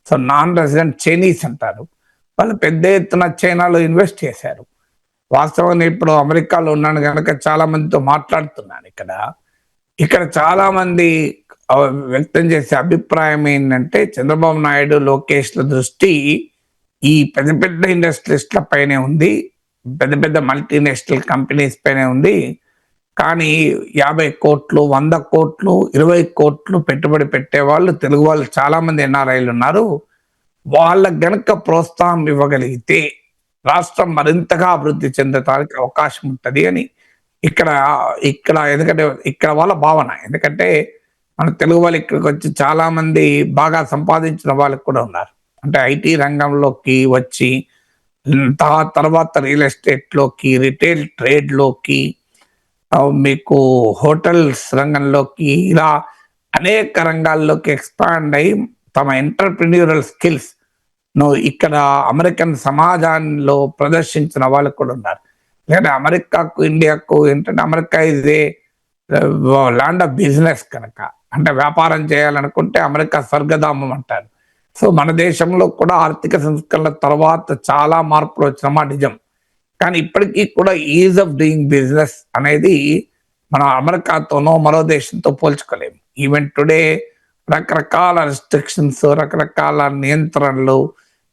సో నాన్ రెసిడెంట్ చైనీస్ అంటారు, వాళ్ళు పెద్ద ఎత్తున చైనాలో ఇన్వెస్ట్ చేశారు. వాస్తవంగా ఇప్పుడు అమెరికాలో ఉన్నాను కనుక చాలా మందితో మాట్లాడుతున్నాను. ఇక్కడ చాలా మంది వ్యక్తం చేసే అభిప్రాయం ఏంటంటే చంద్రబాబు నాయుడు, లోకేష్ల దృష్టి ఈ పెద్ద పెద్ద ఇండస్ట్రియలిస్ట్ల పైనే ఉంది, పెద్ద పెద్ద మల్టీనేషనల్ కంపెనీస్ పైనే ఉంది. కానీ 50 కోట్లు, 100 కోట్లు, 20 కోట్లు పెట్టుబడి పెట్టే వాళ్ళు, తెలుగు వాళ్ళు చాలా మంది ఎన్ఆర్ఐలు ఉన్నారు. వాళ్ళకు గనక ప్రోత్సాహం ఇవ్వగలిగితే రాష్ట్రం మరింతగా అభివృద్ధి చెందడానికి అవకాశం ఉంటుంది అని ఇక్కడ ఎందుకంటే ఇక్కడ వాళ్ళ భావన. ఎందుకంటే మన తెలుగు వాళ్ళు ఇక్కడికి వచ్చి చాలా మంది బాగా సంపాదించిన వాళ్ళకి కూడా ఉన్నారు. అంటే ఐటీ రంగంలోకి వచ్చి తర్వాత రియల్ ఎస్టేట్లోకి, రిటైల్ ట్రేడ్లోకి, మీకు హోటల్స్ రంగంలోకి, ఇలా అనేక రంగాల్లోకి ఎక్స్పాండ్ అయ్యి తమ ఎంటర్ప్రెన్యూరల్ స్కిల్స్ ఇక్కడ అమెరికన్ సమాజంలో ప్రదర్శించిన వాళ్ళు కూడా ఉన్నారు. లేదంటే అమెరికాకు ఇండియాకు ఏంటంటే America is a land of business కనుక, అంటే వ్యాపారం చేయాలనుకుంటే అమెరికా స్వర్గధామం అంటారు. సో మన దేశంలో కూడా ఆర్థిక సంస్కరణల తర్వాత చాలా మార్పులు వచ్చిన మాట నిజం. కానీ ఇప్పటికీ కూడా ఈజ్ ఆఫ్ డూయింగ్ బిజినెస్ అనేది మన అమెరికాతోనో మరో దేశంతో పోల్చుకోలేము. ఈవెన్ టుడే రకరకాల రెస్ట్రిక్షన్స్, రకరకాల నియంత్రణలు,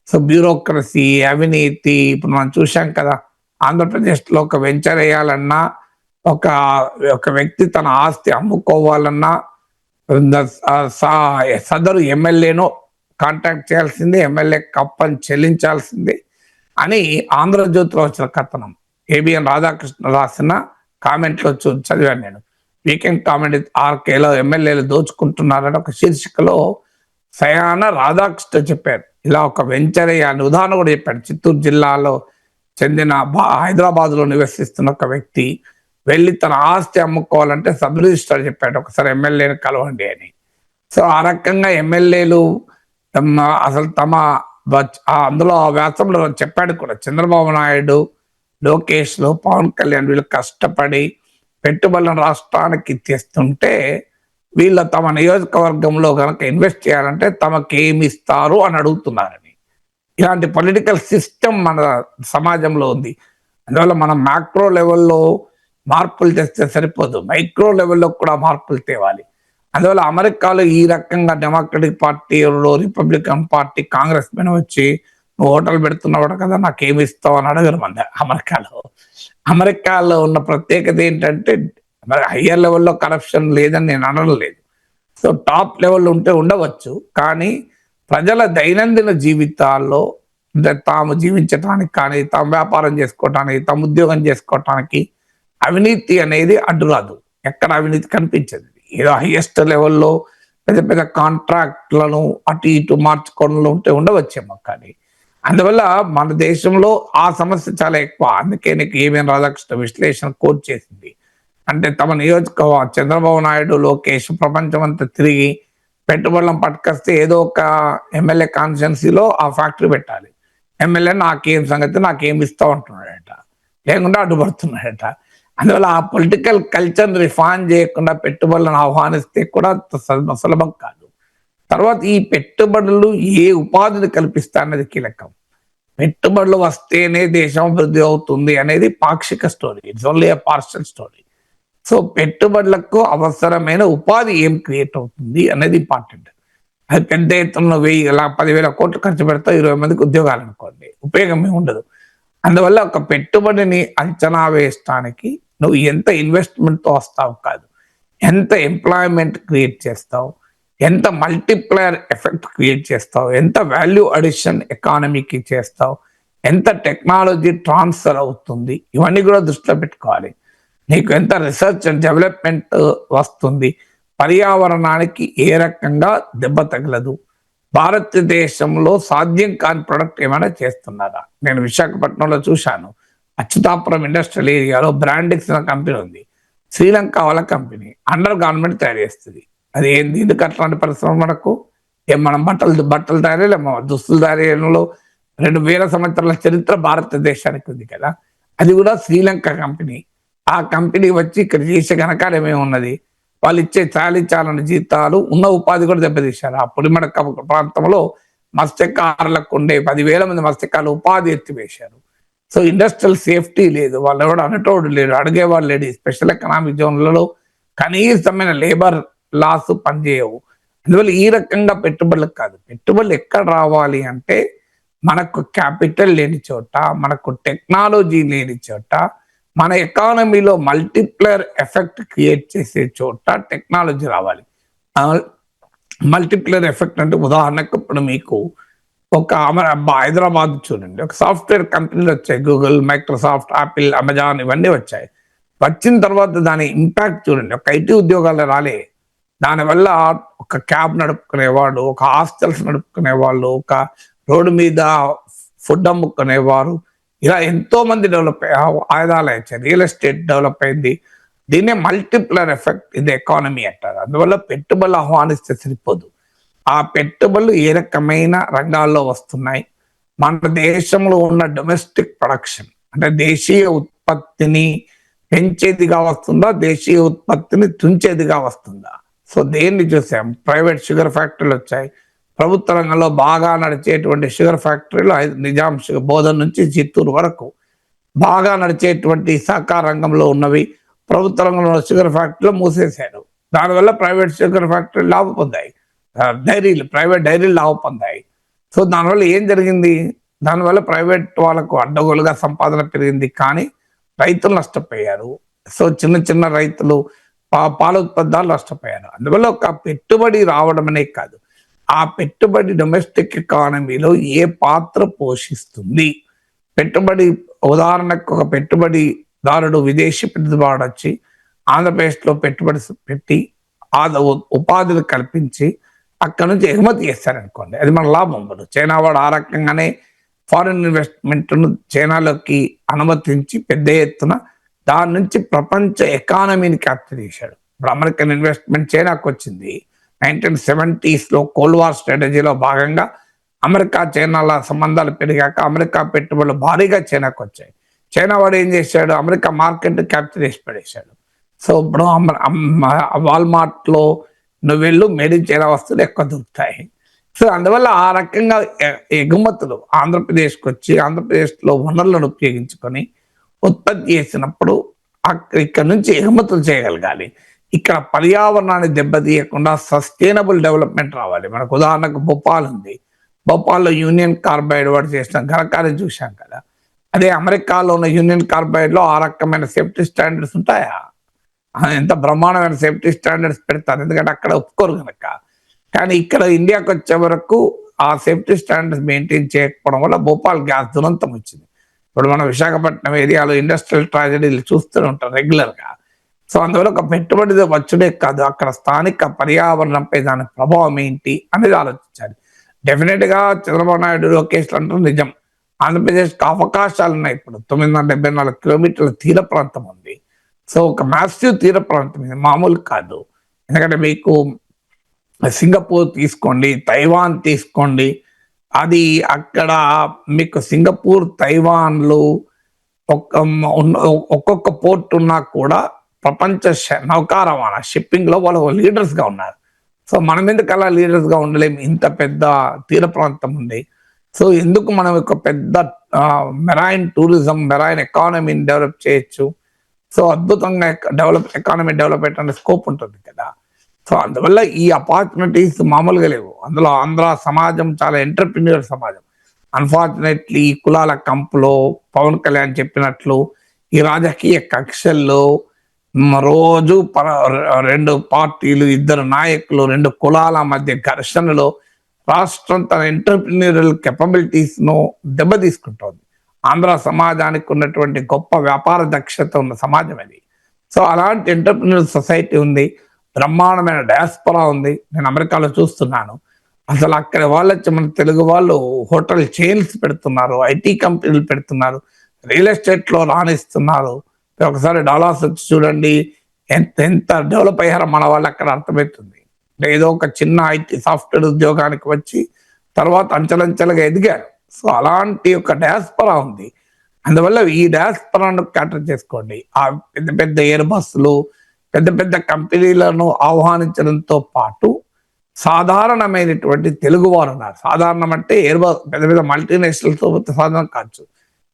సో బ్యూరోక్రసీ, అవినీతి. ఇప్పుడు మనం చూసాం కదా, ఆంధ్రప్రదేశ్లో ఒక వెంచర్ వేయాలన్నా, ఒక వ్యక్తి తన ఆస్తి అమ్ముకోవాలన్నా సదరు ఎమ్మెల్యేనో కాంటాక్ట్ చేయాల్సిందే, ఎమ్మెల్యే కప్పని చెల్లించాల్సిందే అని ఆంధ్రజ్యోతిలో వచ్చిన కథనం. ఏబిఎన్ రాధాకృష్ణ రాసిన కామెంట్లో చదివాను నేను. వీకెండ్ కామెంట్ ఆర్కేలో ఎమ్మెల్యేలు దోచుకుంటున్నారని ఒక శీర్షికలో సయాన రాధాకృష్ణ చెప్పారు. ఇలా ఒక వెంచర్ అని ఉదాహరణ కూడా చెప్పాడు. చిత్తూరు జిల్లాలో చెందిన హైదరాబాద్లో నివసిస్తున్న ఒక వ్యక్తి వెళ్ళి తన ఆస్తి అమ్ముకోవాలంటే సబ్ రిజిస్టర్ చెప్పాడు, ఒకసారి ఎమ్మెల్యేని కలవండి అని. సో ఆ రకంగా ఎమ్మెల్యేలు అసలు అందులో ఆ వ్యాసంలో చెప్పాడు కూడా, చంద్రబాబు నాయుడు, లోకేష్లు, పవన్ కళ్యాణ్ వీళ్ళు కష్టపడి పెట్టుబడులను రాష్ట్రానికి తెస్తుంటే వీళ్ళు తమ నియోజకవర్గంలో కనుక ఇన్వెస్ట్ చేయాలంటే తమకు ఏమి ఇస్తారు అని అడుగుతున్నారని. ఇలాంటి పొలిటికల్ సిస్టమ్ మన సమాజంలో ఉంది. అందువల్ల మనం మ్యాక్రో లెవెల్లో మార్పులు తెస్తే సరిపోదు, మైక్రో లెవెల్లో కూడా మార్పులు తేవాలి. అందువల్ల అమెరికాలో ఈ రకంగా democratic party, Republican party, Congress మీద వచ్చి నువ్వు హోటల్ పెడుతున్నావు కదా నాకేమి ఇస్తావు అని అడగరు. మన అమెరికాలో ఉన్న ప్రత్యేకత ఏంటంటే హయ్యర్ లెవెల్లో కరప్షన్ లేదని నేను అనలేదు. సో టాప్ లెవెల్ ఉంటే ఉండవచ్చు, కానీ ప్రజల దైనందిన జీవితాల్లో తాము జీవించడానికి కానీ, తాము వ్యాపారం చేసుకోవటానికి, తాము ఉద్యోగం చేసుకోవటానికి అవినీతి అనేది అడ్డురాదు. ఎక్కడ అవినీతి కనిపించదు. ఏదో హైయెస్ట్ లెవెల్లో పెద్ద పెద్ద కాంట్రాక్ట్లను అటు ఇటు మార్చుకోవడంలో ఉంటే ఉండవచ్చేమో, కానీ అందువల్ల మన దేశంలో ఆ సమస్య చాలా ఎక్కువ. అందుకే నీకు ఏబిఎన్ రాధాకృష్ణ విశ్లేషణ కోట్ చేసింది. అంటే తమ నియోజకవర్గం చంద్రబాబు నాయుడు, లోకేష్ ప్రపంచం అంతా తిరిగి పెట్టుబడులను పట్టుకొస్తే ఏదో ఒక ఎమ్మెల్యే కాన్స్టిట్యున్సీలో ఆ ఫ్యాక్టరీ పెట్టాలి. ఎమ్మెల్యే నాకేం సంగతి, నాకేం ఇస్తావు అంటున్నాడట, లేకుండా అడ్డుపడుతున్నాడట. అందువల్ల ఆ పొలిటికల్ కల్చర్ రిఫాన్ చేయకుండా పెట్టుబడులను ఆహ్వానిస్తే కూడా సులభం కాదు. తర్వాత ఈ పెట్టుబడులు ఏ ఉపాధిని కల్పిస్తాయనేది కీలకం. పెట్టుబడులు వస్తేనే దేశం అభివృద్ధి అవుతుంది అనేది పాక్షిక story, it's only a partial story. So పెట్టుబడులకు అవసరమైన ఉపాధి ఏం క్రియేట్ అవుతుంది అనేది ఇంపార్టెంట్. అది పెద్ద ఎత్తున 10,000 కోట్లు ఖర్చు పెడతావు, 20 మందికి ఉద్యోగాలు అనుకోండి, ఉపయోగం ఉండదు. అందువల్ల ఒక పెట్టుబడిని అంచనా వేయడానికి నువ్వు ఎంత ఇన్వెస్ట్మెంట్తో వస్తావు కాదు, ఎంత ఎంప్లాయ్మెంట్ క్రియేట్ చేస్తావు, ఎంత మల్టిప్లయర్ ఎఫెక్ట్ క్రియేట్ చేస్తావు, ఎంత వాల్యూ అడిషన్ ఎకానమీకి చేస్తావు, ఎంత టెక్నాలజీ ట్రాన్స్ఫర్ అవుతుంది, ఇవన్నీ కూడా దృష్టిలో పెట్టుకోవాలి. నీకు ఎంత రీసెర్చ్ అండ్ డెవలప్మెంట్ వస్తుంది, పర్యావరణానికి ఏ రకంగా దెబ్బ తగలదు, భారతదేశంలో సాధ్యం కాని ప్రొడక్ట్ ఏమైనా చేస్తున్నారా? నేను విశాఖపట్నంలో చూశాను, అచ్యుతాపురం ఇండస్ట్రియల్ ఏరియాలో బ్రాండిక్స్ అనే కంపెనీ ఉంది, శ్రీలంక వాళ్ళ కంపెనీ, అండర్ గార్మెంట్ తయారు చేస్తుంది. అది ఏంది, ఎందుకు అట్లాంటి పరిశ్రమ మనకు? మనం బట్టలు తయారీలేమో, దుస్తులు తయారీలో 2,000 సంవత్సరాల చరిత్ర భారతదేశానికి ఉంది కదా. అది కూడా శ్రీలంక కంపెనీ. ఆ కంపెనీ వచ్చి ఇక్కడ చేసే ఘనకార్యం ఏమేమి ఉన్నది, వాళ్ళు ఇచ్చే చాలని జీతాలు, ఉన్న ఉపాధి కూడా దెబ్బతీశారు. ఆ పొడిమడ ప్రాంతంలో మత్స్యకారులకు ఉండే 10,000 మంది మత్స్యకారులు ఉపాధి ఎత్తివేశారు. సో ఇండస్ట్రియల్ సేఫ్టీ లేదు, వాళ్ళు ఎవడు అనేటోడు లేడు, అడిగేవాళ్ళు లేడు. స్పెషల్ ఎకనామిక్ జోన్లలో కనీసమైన లేబర్ లాస్ పనిచేయవు. అందువల్ల ఈ రకంగా పెట్టుబడులకు కాదు, పెట్టుబడులు ఎక్కడ రావాలి అంటే మనకు క్యాపిటల్ లేని చోట, మనకు టెక్నాలజీ లేని చోట, మన ఎకానమీలో మల్టిప్లయర్ ఎఫెక్ట్ క్రియేట్ చేసే చోట టెక్నాలజీ రావాలి. మల్టిప్లయర్ ఎఫెక్ట్ అంటే ఉదాహరణకు ఇప్పుడు మీకు ఒక హైదరాబాద్ చూడండి, ఒక సాఫ్ట్వేర్ కంపెనీలు వచ్చాయి, గూగుల్, మైక్రోసాఫ్ట్, యాపిల్, అమెజాన్ ఇవన్నీ వచ్చాయి. వచ్చిన తర్వాత దాని ఇంపాక్ట్ చూడండి, ఒక ఐటీ ఉద్యోగాలు రాలే. దానివల్ల ఒక క్యాబ్ నడుపుకునేవాడు, ఒక హాస్టల్స్ నడుపుకునేవాళ్ళు, ఒక రోడ్డు మీద ఫుడ్ అమ్ముకునేవారు, ఇలా ఎంతో మంది డెవలప్ ఆయుధాలు వచ్చాయి, రియల్ ఎస్టేట్ డెవలప్ అయింది. దీన్నే మల్టిప్లర్ ఎఫెక్ట్ ఇది ఎకానమీ అంటారు. అందువల్ల పెట్టుబడులు ఆహ్వానిస్తే సరిపోదు, ఆ పెట్టుబడులు ఏ రకమైన రంగాల్లో వస్తున్నాయి, మన దేశంలో ఉన్న డొమెస్టిక్ ప్రొడక్షన్ అంటే దేశీయ ఉత్పత్తిని పెంచేదిగా వస్తుందా, దేశీయ ఉత్పత్తిని తుంచేదిగా వస్తుందా? సో దేన్ని చూసాం, ప్రైవేట్ షుగర్ ఫ్యాక్టరీలు వచ్చాయి, ప్రభుత్వ రంగంలో బాగా నడిచేటువంటి షుగర్ ఫ్యాక్టరీలు నిజాం బోధన నుంచి చిత్తూరు వరకు బాగా నడిచేటువంటి సహకార రంగంలో ఉన్నవి, ప్రభుత్వ రంగంలో షుగర్ ఫ్యాక్టరీలు మూసేశారు. దానివల్ల ప్రైవేట్ షుగర్ ఫ్యాక్టరీలు లాభం పొందాయి, ప్రైవేట్ డైరీలు లాభం పొందాయి. సో దానివల్ల ఏం జరిగింది, దానివల్ల ప్రైవేట్ వాళ్ళకు అడ్డగోలుగా సంపాదన పెరిగింది, కానీ రైతులు నష్టపోయారు. సో చిన్న రైతులు, పాల ఉత్పత్తులు నష్టపోయారు. అందువల్ల ఒక పెట్టుబడి రావడం అనే కాదు, ఆ పెట్టుబడి డొమెస్టిక్ ఎకానమీలో ఏ పాత్ర పోషిస్తుంది. పెట్టుబడి ఉదాహరణకు ఒక పెట్టుబడిదారుడు విదేశీ పెట్టుబడి వచ్చి ఆంధ్రప్రదేశ్లో పెట్టుబడి పెట్టి ఉపాధిని కల్పించి అక్కడ నుంచి ఎగుమతి చేస్తారనుకోండి, అది మన లాభం ఉండదు. చైనా వాడు ఆ రకంగానే ఫారిన్ ఇన్వెస్ట్మెంట్ను చైనాలోకి అనుమతించి పెద్ద ఎత్తున దాని నుంచి ప్రపంచ ఎకానమీని క్యాప్చర్ చేశాడు. ఇప్పుడు అమెరికన్ ఇన్వెస్ట్మెంట్ చైనాకు వచ్చింది 1970s కోల్డ్ వార్ స్ట్రాటజీలో భాగంగా. అమెరికా చైనాల సంబంధాలు పెరిగాక అమెరికా పెట్టుబడులు భారీగా చైనాకు వచ్చాయి. చైనా వాడు ఏం చేశాడు, అమెరికా మార్కెట్ క్యాప్చర్ చేసి పడేశాడు. సో ఇప్పుడు వాల్మార్ట్లో నువ్వు వెళ్ళు, మేడ్ ఇన్ చైనా వస్తువులు ఎక్కువ దొరుకుతాయి. సో అందువల్ల ఆ రకంగా ఎగుమతులు ఆంధ్రప్రదేశ్కి వచ్చి ఆంధ్రప్రదేశ్లో వనరులను ఉపయోగించుకొని ఉత్పత్తి చేసినప్పుడు ఇక్కడ నుంచి ఎగుమతులు చేయగలగాలి. ఇక్కడ పర్యావరణాన్ని దెబ్బతీయకుండా సస్టైనబుల్ డెవలప్మెంట్ రావాలి. మనకు ఉదాహరణకు భోపాల్ ఉంది, భోపాల్లో యూనియన్ కార్బైడ్ వాడు చేసిన ఘనకార్యం చూశాం కదా. అదే అమెరికాలో ఉన్న యూనియన్ కార్బైడ్లో ఆ రకమైన సేఫ్టీ స్టాండర్డ్స్ ఉంటాయా? ఎంత బ్రహ్మాండమైన సేఫ్టీ స్టాండర్డ్స్ పెడతారు, ఎందుకంటే అక్కడ ఒప్పుకోరు కనుక. కానీ ఇక్కడ ఇండియాకి వచ్చే వరకు ఆ సేఫ్టీ స్టాండర్డ్స్ మెయింటైన్ చేయకపోవడం వల్ల భోపాల్ గ్యాస్ దురంతం వచ్చింది. ఇప్పుడు మనం విశాఖపట్నం ఏరియాలో ఇండస్ట్రియల్ ట్రాజడీలు చూస్తూనే ఉంటాం రెగ్యులర్గా. సో అందువల్ల ఒక పెట్టుబడి వచ్చుడే కాదు, అక్కడ స్థానిక పర్యావరణంపై దాని ప్రభావం ఏంటి అనేది ఆలోచించాలి. డెఫినెట్గా చంద్రబాబు నాయుడు లోకేష్లు అంటారు నిజం, ఆంధ్రప్రదేశ్కి అవకాశాలు ఉన్నాయి. ఇప్పుడు 974 కిలోమీటర్ల తీర ప్రాంతం ఉంది. సో ఒక మ్యాసివ్ తీర ప్రాంతం ఇది, మామూలు కాదు. ఎందుకంటే మీకు సింగపూర్ తీసుకోండి, తైవాన్ తీసుకోండి, అది అక్కడ మీకు సింగపూర్, తైవాన్లు ఒక్కొక్క పోర్ట్ ఉన్నా కూడా ప్రపంచ నౌకా రవాణా షిప్పింగ్లో వాళ్ళు లీడర్స్గా ఉన్నారు. సో మనం ఎందుకు అలా లీడర్స్గా ఉండలేము, ఇంత పెద్ద తీర ప్రాంతం ఉంది. సో ఎందుకు మనం ఒక పెద్ద మెరైన్ టూరిజం, మెరైన్ ఎకానమీని డెవలప్ చేయొచ్చు. సో అద్భుతంగా ఎకానమీ డెవలప్మెంట్ అనే స్కోప్ ఉంటుంది కదా. సో సో అందువల్ల ఈ ఆపర్చునిటీస్ మామూలుగా లేవు. అందులో ఆంధ్ర సమాజం చాలా ఎంటర్ప్రిన్యూర్ సమాజం. అన్ఫార్చునేట్లీ ఈ కులాల కంపులో పవన్ కళ్యాణ్ చెప్పినట్లు ఈ రాజకీయ కక్షల్లో రోజు రెండు పార్టీలు, ఇద్దరు నాయకులు, రెండు కులాల మధ్య ఘర్షణలో రాష్ట్రం తన ఎంటర్ప్రిన్యూరల్ కెపబిలిటీస్ ను దెబ్బతీసుకుంటోంది. ఆంధ్ర సమాజానికి ఉన్నటువంటి గొప్ప వ్యాపార దక్షత ఉన్న సమాజం అది. సో అలాంటి ఎంటర్ప్రిన్యూర్ సొసైటీ ఉంది, బ్రహ్మాండమైన డయాస్పొరా ఉంది. నేను అమెరికాలో చూస్తున్నాను. అసలు అక్కడ వాళ్ళు వచ్చి మన తెలుగు వాళ్ళు హోటల్ చైన్స్ పెడుతున్నారు, ఐటీ కంపెనీలు పెడుతున్నారు, రియల్ ఎస్టేట్ లో రాణిస్తున్నారు. ఒకసారి డాలర్స్ వచ్చి చూడండి, ఎంత డెవలప్ అయ్యారో మన వాళ్ళు అక్కడ అర్థమవుతుంది. ఏదో ఒక చిన్న ఐటీ సాఫ్ట్వేర్ ఉద్యోగానికి వచ్చి తర్వాత అంచెలంచెలుగా ఎదిగారు. సో అలాంటి ఒక డయాస్పొరా ఉంది. అందువల్ల ఈ డయాస్పొరాను క్యాటర్ చేసుకోండి. ఆ పెద్ద పెద్ద ఎయిర్ బస్సులు, పెద్ద పెద్ద కంపెనీలను ఆహ్వానించడంతో పాటు సాధారణమైనటువంటి తెలుగు వారు ఉన్నారు. సాధారణం అంటే పెద్ద పెద్ద మల్టీనేషనల్స్ సాధారణ కావచ్చు,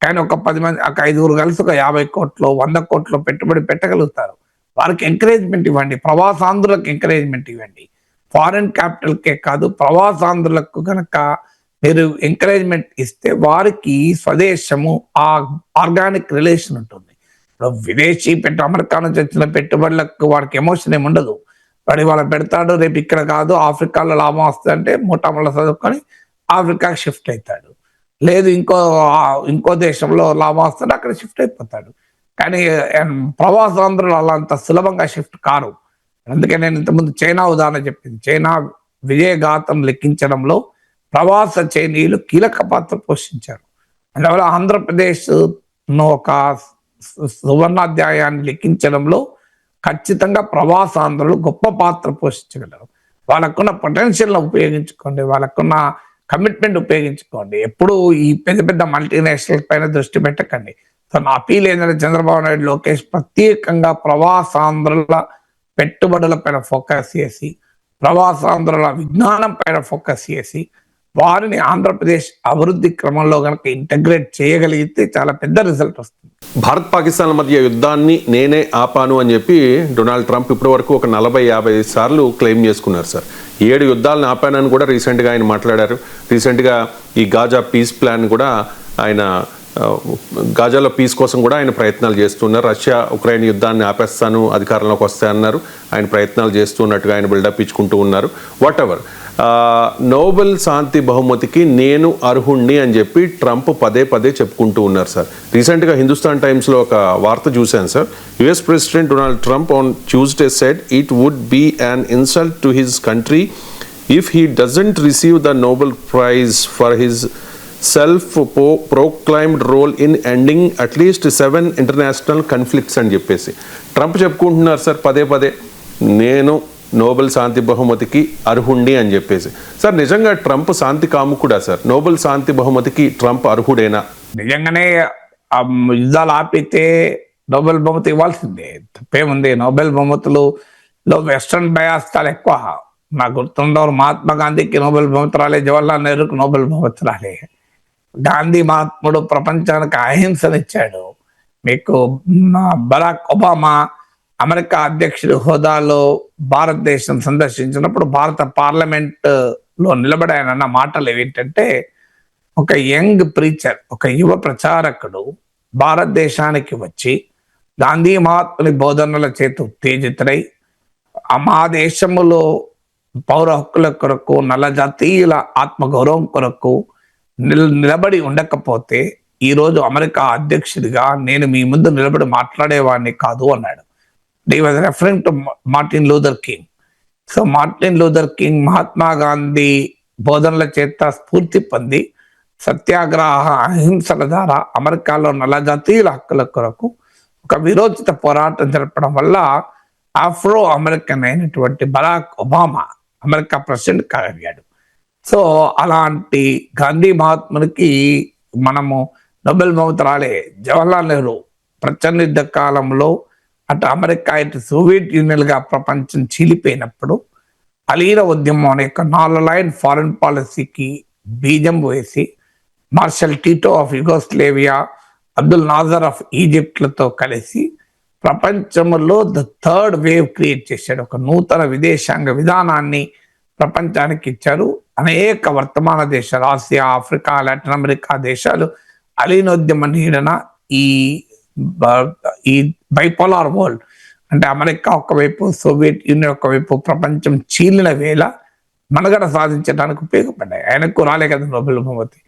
కానీ ఒక 10 మంది, ఒక 5 కలిసి ఒక 50 కోట్లు 100 కోట్లు పెట్టుబడి పెట్టగలుగుతారు. వారికి ఎంకరేజ్మెంట్ ఇవ్వండి, ప్రవాసాంధ్రులకు ఎంకరేజ్మెంట్ ఇవ్వండి. ఫారిన్ క్యాపిటల్కే కాదు, ప్రవాసాంధ్రులకు కనుక మీరు ఎంకరేజ్మెంట్ ఇస్తే వారికి స్వదేశము ఆ ఆర్గానిక్ రిలేషన్ ఉంటుంది. ఇప్పుడు విదేశీ అమెరికా నుంచి వచ్చిన పెట్టుబడులకు వారికి ఎమోషన్ ఏమి ఉండదు. వాడు ఇవాళ పెడతాడు, రేపు ఇక్కడ కాదు ఆఫ్రికాలో లాభం వస్తుందంటే మూటముల చదువుకొని ఆఫ్రికాకి షిఫ్ట్ అవుతాడు. లేదు ఇంకో దేశంలో లాభం వస్తుంటే అక్కడ షిఫ్ట్ అయిపోతాడు. కానీ ప్రవాసాంధ్రులు అలా అంత సులభంగా షిఫ్ట్ కారు. అందుకే నేను ఇంతకుముందు చైనా ఉదాహరణ చెప్పింది. చైనా విజయగాథం లెక్కించడంలో ప్రవాస చైనీయులు కీలక పాత్ర పోషించారు. అందువల్ల ఆంధ్రప్రదేశ్ ఒక సువర్ణాధ్యాయాన్ని లెక్కించడంలో ఖచ్చితంగా ప్రవాసాంధ్రులు గొప్ప పాత్ర పోషించగలరు. వాళ్ళకున్న పొటెన్షియల్ ఉపయోగించుకోండి, వాళ్ళకున్న కమిట్మెంట్ ఉపయోగించుకోండి. ఎప్పుడు ఈ పెద్ద పెద్ద మల్టీనేషనల్ పైన దృష్టి పెట్టకండి. సో నా అపీల్ ఏంటంటే చంద్రబాబు నాయుడు, లోకేష్ ప్రత్యేకంగా ప్రవాసాంధ్రుల పెట్టుబడుల పైన ఫోకస్ చేసి, ప్రవాసాంధ్రుల విజ్ఞానం పైన ఫోకస్ చేసి, వారిని ఆంధ్రప్రదేశ్ అభివృద్ధి క్రమంలో కనుక ఇంటగ్రేట్ చేయగలిగితే చాలా పెద్ద రిజల్ట్ వస్తుంది. భారత్ పాకిస్తాన్ల మధ్య యుద్ధాన్ని నేనే ఆపాను అని చెప్పి డొనాల్డ్ ట్రంప్ ఇప్పటి వరకు ఒక 40-50 సార్లు క్లెయిమ్ చేసుకున్నారు సార్. 7 యుద్ధాలను ఆపానని కూడా రీసెంట్గా ఆయన మాట్లాడారు. రీసెంట్గా ఈ గాజా పీస్ ప్లాన్ కూడా ఆయన, గాజాలో పీస్ కోసం కూడా ఆయన ప్రయత్నాలు చేస్తున్నారు. రష్యా ఉక్రెయిన్ యుద్ధాన్ని ఆపేస్తాను అధికారంలోకి వస్తాయన్నారు. ఆయన ప్రయత్నాలు చేస్తున్నట్టుగా ఆయన బిల్డప్ ఇచ్చుకుంటూ ఉన్నారు. వాట్ ఎవర్, నోబెల్ శాంతి బహుమతికి నేను అర్హుణ్ణి అని చెప్పి ట్రంప్ పదే పదే చెప్పుకుంటూ ఉన్నారు సార్. రీసెంట్గా హిందుస్థాన్ టైమ్స్లో ఒక వార్త చూశాను sir. US president Donald Trump on Tuesday said it would be an insult to his country if he doesn't receive the Nobel prize for his self-proclaimed role in ending at least 7 international conflicts అని చెప్పేసి Trump చెప్పుకుంటున్నారు sir పదే పదే, నేను Nobel శాంతి బహుమతికి అర్హుండి అని చెప్పేసి. Sir నిజంగా Trump శాంతి కాముకుడా sir? Nobel శాంతి బహుమతికి Trump అర్హుడేనా? నిజంగానే యుద్ధాలు ఆపితే నోబెల్ బహుమతి ఇవ్వాల్సిందే, తప్పేముంది. నోబెల్ బహుమతులు వెస్టర్న్ బయాస్ చాలా ఎక్కువ. నాకు గుర్తుండవు, మహాత్మా గాంధీకి నోబెల్ బహుమతి రాలే, జవహర్లాల్ నెహ్రూకి నోబెల్ బహుమతి రాలే. గాంధీ మహాత్ముడు ప్రపంచానికి అహింసనిచ్చాడు. మీకు బరాక్ ఒబామా అమెరికా అధ్యక్షుడి హోదాలో భారతదేశం సందర్శించినప్పుడు భారత పార్లమెంట్ లో నిలబడి ఆయన అన్న మాటలు ఏంటంటే, ఒక యంగ్ ప్రీచర్, ఒక యువ ప్రచారకుడు భారతదేశానికి వచ్చి గాంధీ మహాత్ముని బోధనల చేత ఉత్తేజితుడై మా దేశములో పౌర హక్కుల కొరకు, నల్ల జాతీయుల ఆత్మగౌరవం కొరకు నిలబడి ఉండకపోతే ఈరోజు అమెరికా అధ్యక్షుడిగా నేను మీ ముందు నిలబడి మాట్లాడేవాడిని కాదు అన్నాడు. he was referring to Martin Luther King. So Martin Luther King Mahatma Gandhi బోధనల చేత స్ఫూర్తి పొంది సత్యాగ్రహ అహింసల ద్వారా అమెరికాలో నల్ల జాతీయుల హక్కుల కొరకు ఒక విరోచిత పోరాటం జరపడం వల్ల ఆఫ్రో అమెరికన్ అయినటువంటి బరాక్ ఒబామా అమెరికా ప్రెసిడెంట్ కాగలిగాడు. సో అలాంటి గాంధీ మహాత్మునికి మనము నోబెల్ బహుమతి రాలే. జవహర్లాల్ నెహ్రూ ప్రచండ కాలంలో అటు అమెరికా ఇటు సోవియట్ యూనియన్ గా ప్రపంచం చీలిపోయినప్పుడు అలీల ఉద్యమం అనే యొక్క 4 లైన్ ఫారెన్ పాలసీకి బీజం వేసి Marshal Tito of Yugoslavia, Abdul Nasser of ఈజిప్ట్లతో కలిసి ప్రపంచంలో థర్డ్ వేవ్ క్రియేట్ చేశాడు. ఒక నూతన విదేశాంగ విధానాన్ని ప్రపంచానికి ఇచ్చారు. అనేక వర్తమాన దేశాలు, ఆసియా, ఆఫ్రికా, లాటిన్ అమెరికా దేశాలు అలీనోద్యమ నీడన ఈ బైపోలార్ వరల్డ్ అంటే అమెరికా ఒకవైపు, సోవియట్ యూనియన్ ఒకవైపు ప్రపంచం చీలిన వేళ మనుగడ సాధించడానికి ఉపయోగపడ్డాయి. ఆయనకు రాలే కదా నోబెల్ బహుమతి.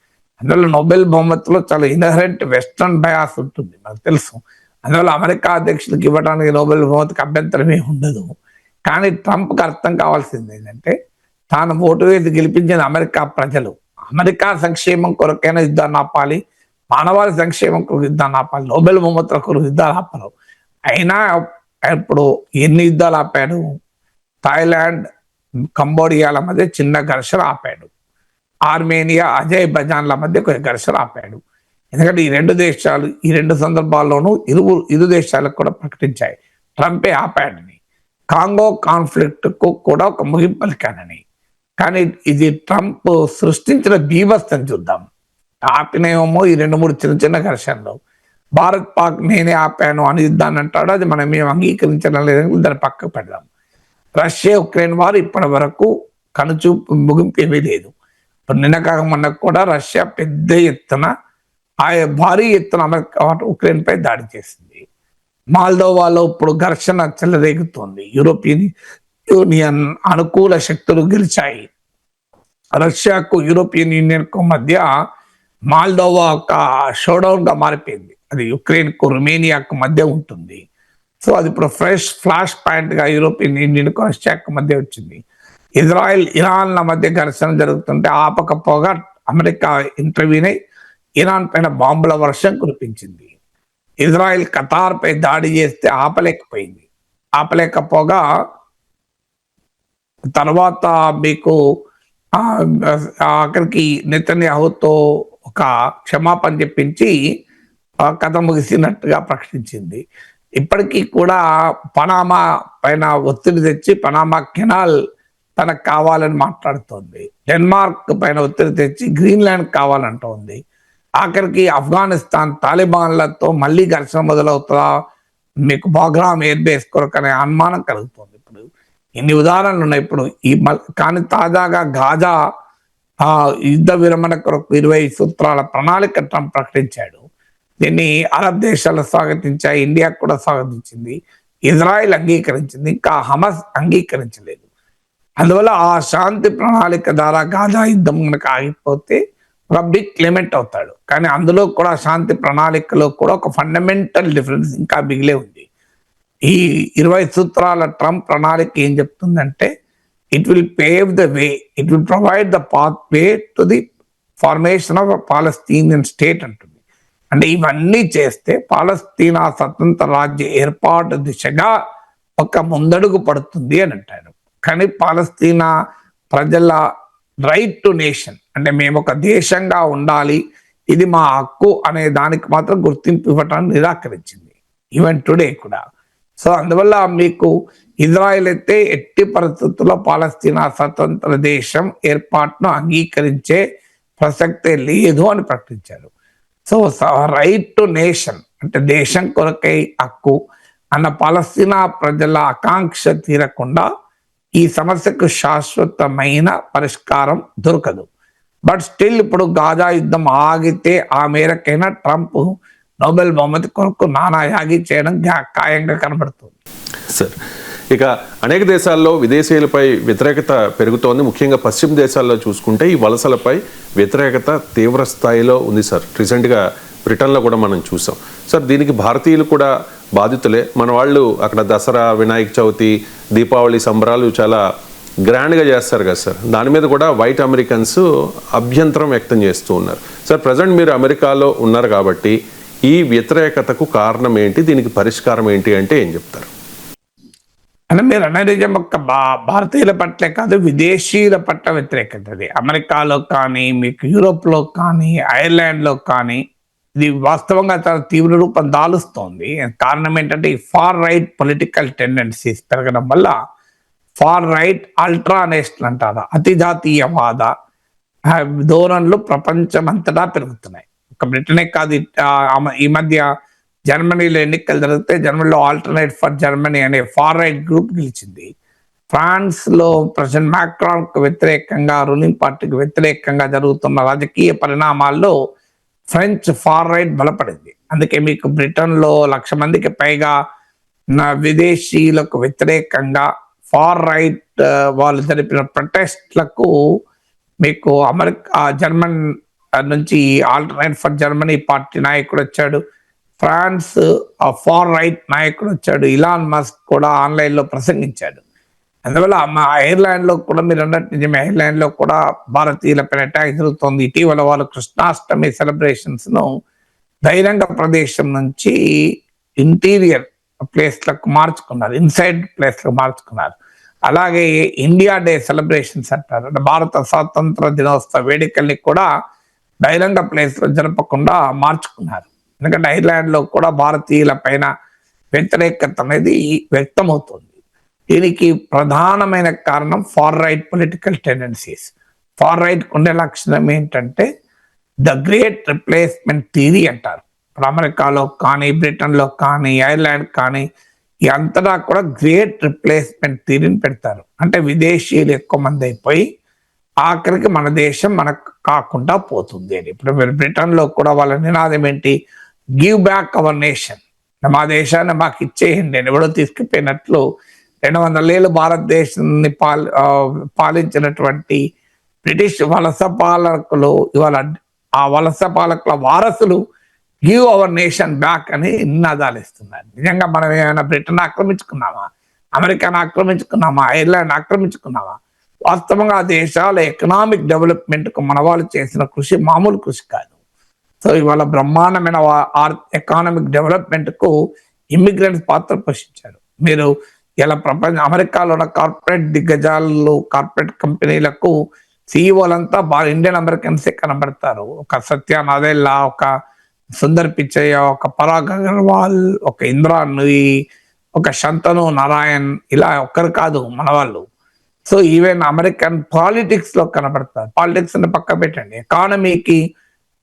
అందువల్ల నోబెల్ బహుమతిలో చాలా ఇన్హరెంట్ వెస్టర్న్ బయాస్ ఉంటుంది, మనకు తెలుసు. అందువల్ల అమెరికా అధ్యక్షులకు ఇవ్వడానికి నోబెల్ బహుమతికి అభ్యంతరమే ఉండదు. కానీ ట్రంప్కి అర్థం కావాల్సింది ఏంటంటే, తాను ఓటు వేసి గెలిపించిన అమెరికా ప్రజలు అమెరికా సంక్షేమం కొరకైనా యుద్ధాన్ని ఆపాలి, మానవాళి సంక్షేమం కొరకు యుద్ధాన్ని ఆపాలి, నోబెల్ బహుమతుల కొరకు యుద్ధాలు ఆపరు. అయినా ఇప్పుడు ఎన్ని యుద్ధాలు ఆపాడు? థాయిలాండ్, కంబోడియాల మధ్య చిన్న ఘర్షణ ఆపాడు. ఆర్మేనియా, అజర్బైజాన్ల మధ్య కొన్ని ఘర్షణ ఆపాడు. ఎందుకంటే ఈ రెండు సందర్భాల్లోనూ ఇరు దేశాలకు కూడా ప్రకటించాయి ట్రంపే ఆపాడని. కాంగో కాన్ఫ్లిక్ట్ కు కూడా ఒక ముగింపు పలికానని. కానీ ఇది ట్రంప్ సృష్టించిన బీభత్సం చూద్దాం. ఆపినేమో ఈ 2-3 చిన్న ఘర్షణలు. భారత్ పాక్ నేనే ఆపాను అని యుద్ధాన్ని అంటాడు, అది మనం ఏం అంగీకరించడం లేదని దాన్ని పక్కకు పెడదాం. రష్యా ఉక్రెయిన్ వారు ఇప్పటి వరకు కనుచూపు ముగింపు ఏమీ లేదు. ఇప్పుడు నిన్న కాక మొన్న కూడా రష్యా పెద్ద ఎత్తున భారీ ఎత్తున అమెరికా ఉక్రెయిన్ పై దాడి చేసింది. మాల్దోవాలో ఇప్పుడు ఘర్షణ చెలరేగుతోంది. యూరోపియన్ యూనియన్ అనుకూల శక్తులు గెలిచాయి. రష్యాకు యూరోపియన్ యూనియన్ కు మధ్య మాల్దోవా ఒక షోడౌన్ గా మారిపోయింది. అది యుక్రెయిన్ కు, రుమేనియాకు మధ్య ఉంటుంది. సో అది ఇప్పుడు ఫ్లాష్ పాయింట్ గా యూరోపియన్ యూనియన్ కు, రష్యాకు మధ్య వచ్చింది. ఇజ్రాయెల్, ఇరాన్ల మధ్య ఘర్షణ జరుగుతుంటే ఆపకపోగా అమెరికా ఇంటర్వ్యూన్ అయి ఇరాన్ పైన బాంబుల వర్షం కురిపించింది. ఇజ్రాయెల్ ఖతార్ పై దాడి చేస్తే ఆపలేకపోగా తర్వాత మీకు అక్కడికి నెతన్యాహుతో ఒక క్షమాపణ చెప్పించి కథ ముగిసినట్టుగా ప్రకటించింది. ఇప్పటికీ కూడా పనామా పైన ఒత్తిడి తెచ్చి పనామా కెనాల్ తనకు కావాలని మాట్లాడుతోంది. డెన్మార్క్ పైన ఒత్తిడి తెచ్చి గ్రీన్లాండ్ కావాలంటోంది. ఆఖరికి ఆఫ్ఘనిస్తాన్ తాలిబాన్లతో మళ్ళీ ఘర్షణ మొదలవుతుందా, మీకు బాగ్రామ్ ఎయిర్ బేస్ కొరకు అనే అనుమానం కలుగుతుంది. ఇప్పుడు ఇన్ని ఉదాహరణలు ఉన్నాయి. ఇప్పుడు కానీ తాజాగా గాజా యుద్ధ విరమణ కొరకు 20 సూత్రాల ప్రణాళిక ట్రంప్ ప్రకటించాడు. దీన్ని అరబ్ దేశాలు స్వాగతించాయి, ఇండియా కూడా స్వాగతించింది, ఇజ్రాయెల్ అంగీకరించింది, ఇంకా హమస్ అంగీకరించలేదు. అందువల్ల ఆ శాంతి ప్రణాళిక ద్వారా గాజా యుద్ధం మనకు ఆగిపోతే ఒక బిగ్ క్లెమెంట్ అవుతాడు. కానీ అందులో కూడా శాంతి ప్రణాళికలో కూడా ఒక ఫండమెంటల్ డిఫరెన్స్ ఇంకా మిగిలే ఉంది. ఈ 20 సూత్రాల ట్రంప్ ప్రణాళిక ఏం చెప్తుందంటే, it will pave the way, it will provide the path way to the formation of Palestinian state అంటుంది. అంటే ఇవన్నీ చేస్తే పాలస్తీనా స్వతంత్ర రాజ్య ఏర్పాటు దిశగా ఒక ముందడుగు పడుతుంది అని అంటారు. కానీ పాలస్తీనా ప్రజల రైట్ టు నేషన్, అంటే మేము ఒక దేశంగా ఉండాలి, ఇది మా హక్కు అనే దానికి మాత్రం గుర్తింపు ఇవ్వటాన్ని నిరాకరించింది ఈవెన్ టుడే కూడా. సో అందువల్ల మీకు ఇజ్రాయెల్ అయితే ఎట్టి పరిస్థితుల్లో పాలస్తీనా స్వతంత్ర దేశం ఏర్పాటును అంగీకరించే ప్రసక్తే లేదు అని ప్రకటించారు. సో రైట్ టు నేషన్ అంటే దేశం కొరకై హక్కు అన్న పాలస్తీనా ప్రజల ఆకాంక్ష తీరకుండా ఈ సమస్యకు శాశ్వతమైన పరిష్కారం దొరకదు. బట్ స్టిల్ ఇప్పుడు గాజా యుద్ధం ఆగితే ఆ మేరకైనా ట్రంప్ నోబెల్ బహుమతి కొరకు నానా యాగి చేయడం ఖాయంగా కనబడుతుంది. సార్, ఇక అనేక దేశాల్లో విదేశీయులపై వ్యతిరేకత పెరుగుతోంది. ముఖ్యంగా పశ్చిమ దేశాల్లో చూసుకుంటే ఈ వలసలపై వ్యతిరేకత తీవ్ర స్థాయిలో ఉంది సార్. రీసెంట్గా బ్రిటన్లో కూడా మనం చూసాం. సార్, దీనికి భారతీయులు కూడా బాధితులే. మన వాళ్ళు అక్కడ దసరా, వినాయక చవితి, దీపావళి సంబరాలు చాలా గ్రాండ్గా చేస్తారు కదా సార్. దాని మీద కూడా వైట్ అమెరికన్స్ అభ్యంతరం వ్యక్తం చేస్తూ ఉన్నారు. సార్, ప్రజెంట్ మీరు అమెరికాలో ఉన్నారు కాబట్టి ఈ వ్యతిరేకతకు కారణం ఏంటి, దీనికి పరిష్కారం ఏంటి అంటే ఏం చెప్తారు? అంటే మీరు అనేది ఒక భారతీయుల పట్లే కాదు, విదేశీయుల పట్ల వ్యతిరేకత. అది అమెరికాలో కానీ, మీకు యూరోప్లో కానీ, ఐర్లాండ్లో కానీ ఇది వాస్తవంగా చాలా తీవ్ర రూపం దాలుస్తోంది. కారణం ఏంటంటే ఈ ఫార్ రైట్ పొలిటికల్ టెండెన్సీస్ పెరగడం వల్ల ఫార్ రైట్ అల్ట్రా నేషనల్ అంటారు, అతి జాతీయవాద ధోరణులు ప్రపంచం అంతటా పెరుగుతున్నాయి. ఒక బ్రిటనే కాదు, ఈ మధ్య జర్మనీలో ఎన్నికలు జరిగితే జర్మనీలో ఆల్టర్నేట్ ఫర్ జర్మనీ అనే ఫార్ రైట్ గ్రూప్ గెలిచింది. ఫ్రాన్స్ లో ప్రెసిడెంట్ మ్యాక్రాన్ కు వ్యతిరేకంగా, రూలింగ్ పార్టీకి వ్యతిరేకంగా జరుగుతున్న రాజకీయ పరిణామాల్లో ఫ్రెంచ్ ఫార్ రైట్ బలపడింది. అందుకే మీకు బ్రిటన్ లో 1,00,000 మందికి పైగా విదేశీయులకు వ్యతిరేకంగా ఫార్ రైట్ వాళ్ళు జరిపిన ప్రొటెస్ట్లకు మీకు అమెరికా జర్మన్ నుంచి ఆల్టర్నేట్ ఫర్ జర్మనీ పార్టీ నాయకుడు వచ్చాడు, ఫ్రాన్స్ ఫార్ రైట్ నాయకుడు వచ్చాడు, ఇలాన్ మస్క్ కూడా ఆన్లైన్ లో ప్రసంగించాడు. అందువల్ల మా ఐర్లాండ్ లో కూడా మీరు అన్నట్టు నిజమే, ఐర్లాండ్ లో కూడా భారతీయులపైన అటాక్ జరుగుతోంది. ఇటీవల వాళ్ళు కృష్ణాష్టమి సెలబ్రేషన్స్ ను బహిరంగ ప్రదేశం నుంచి ఇంటీరియర్ ప్లేస్లకు మార్చుకున్నారు, ఇన్సైడ్ ప్లేస్లకు మార్చుకున్నారు. అలాగే ఇండియా డే సెలబ్రేషన్స్ అంటారు, అంటే భారత స్వాతంత్ర దినోత్సవ వేడుకల్ని కూడా బహిరంగ ప్లేస్ లో జరపకుండా మార్చుకున్నారు. ఎందుకంటే ఐర్లాండ్ లో కూడా భారతీయుల పైన వ్యతిరేకత అనేది వ్యక్తమవుతుంది. దీనికి ప్రధానమైన కారణం far right political tendencies. Far right ఉండే లక్షణం ఏంటంటే ద గ్రేట్ రిప్లేస్మెంట్ థియరీ అంటారు. ఇప్పుడు అమెరికాలో కానీ, బ్రిటన్లో కానీ, ఐర్లాండ్ కానీ ఈ అంతటా కూడా గ్రేట్ రిప్లేస్మెంట్ థియరీని పెడతారు. అంటే విదేశీయులు ఎక్కువ మంది అయిపోయి ఆఖరికి మన దేశం మనకు కాకుండా పోతుంది అని. ఇప్పుడు మీరు బ్రిటన్లో కూడా వాళ్ళ నినాదం ఏంటి? గివ్ బ్యాక్ అవర్ నేషన్, మా దేశాన్ని మాకు ఇచ్చేయండి అని ఎవడో తీసుకుపోయినట్లు 200 ఏళ్ళు భారతదేశాన్ని పాలించినటువంటి బ్రిటిష్ వలస పాలకులు ఇవాళ ఆ వలస పాలకుల వారసులు గివ్ అవర్ నేషన్ బ్యాక్ అని నినాదాలు ఇస్తున్నారు. నిజంగా మనం ఏమైనా బ్రిటన్ ఆక్రమించుకున్నామా, అమెరికాను ఆక్రమించుకున్నామా, ఐర్లాండ్ ఆక్రమించుకున్నామా? వాస్తవంగా ఆ దేశాల ఎకనామిక్ డెవలప్మెంట్ కు మన వాళ్ళు చేసిన కృషి మామూలు కృషి కాదు. సో ఇవాళ బ్రహ్మాండమైన ఎకనామిక్ డెవలప్మెంట్ కు ఇమ్మిగ్రెంట్స్ పాత్ర పోషించారు. మీరు ఇలా అమెరికాలో ఉన్న కార్పొరేట్ దిగ్గజాలు, కార్పొరేట్ కంపెనీలకు సిఇఓలంతా ఇండియన్ అమెరికన్సే కనబడతారు. ఒక సత్య నాదెల్లా, ఒక సుందర్ పిచ్చయ్య, ఒక పరాగ్ అగర్వాల్, ఒక ఇంద్రా నూయి, ఒక శంతను నారాయణ్, ఇలా ఒక్కరు కాదు మన వాళ్ళు. సో ఈవెన్ అమెరికన్ పాలిటిక్స్ లో కనబడతారు. పాలిటిక్స్ ని పక్క పెట్టండి, ఎకానమీకి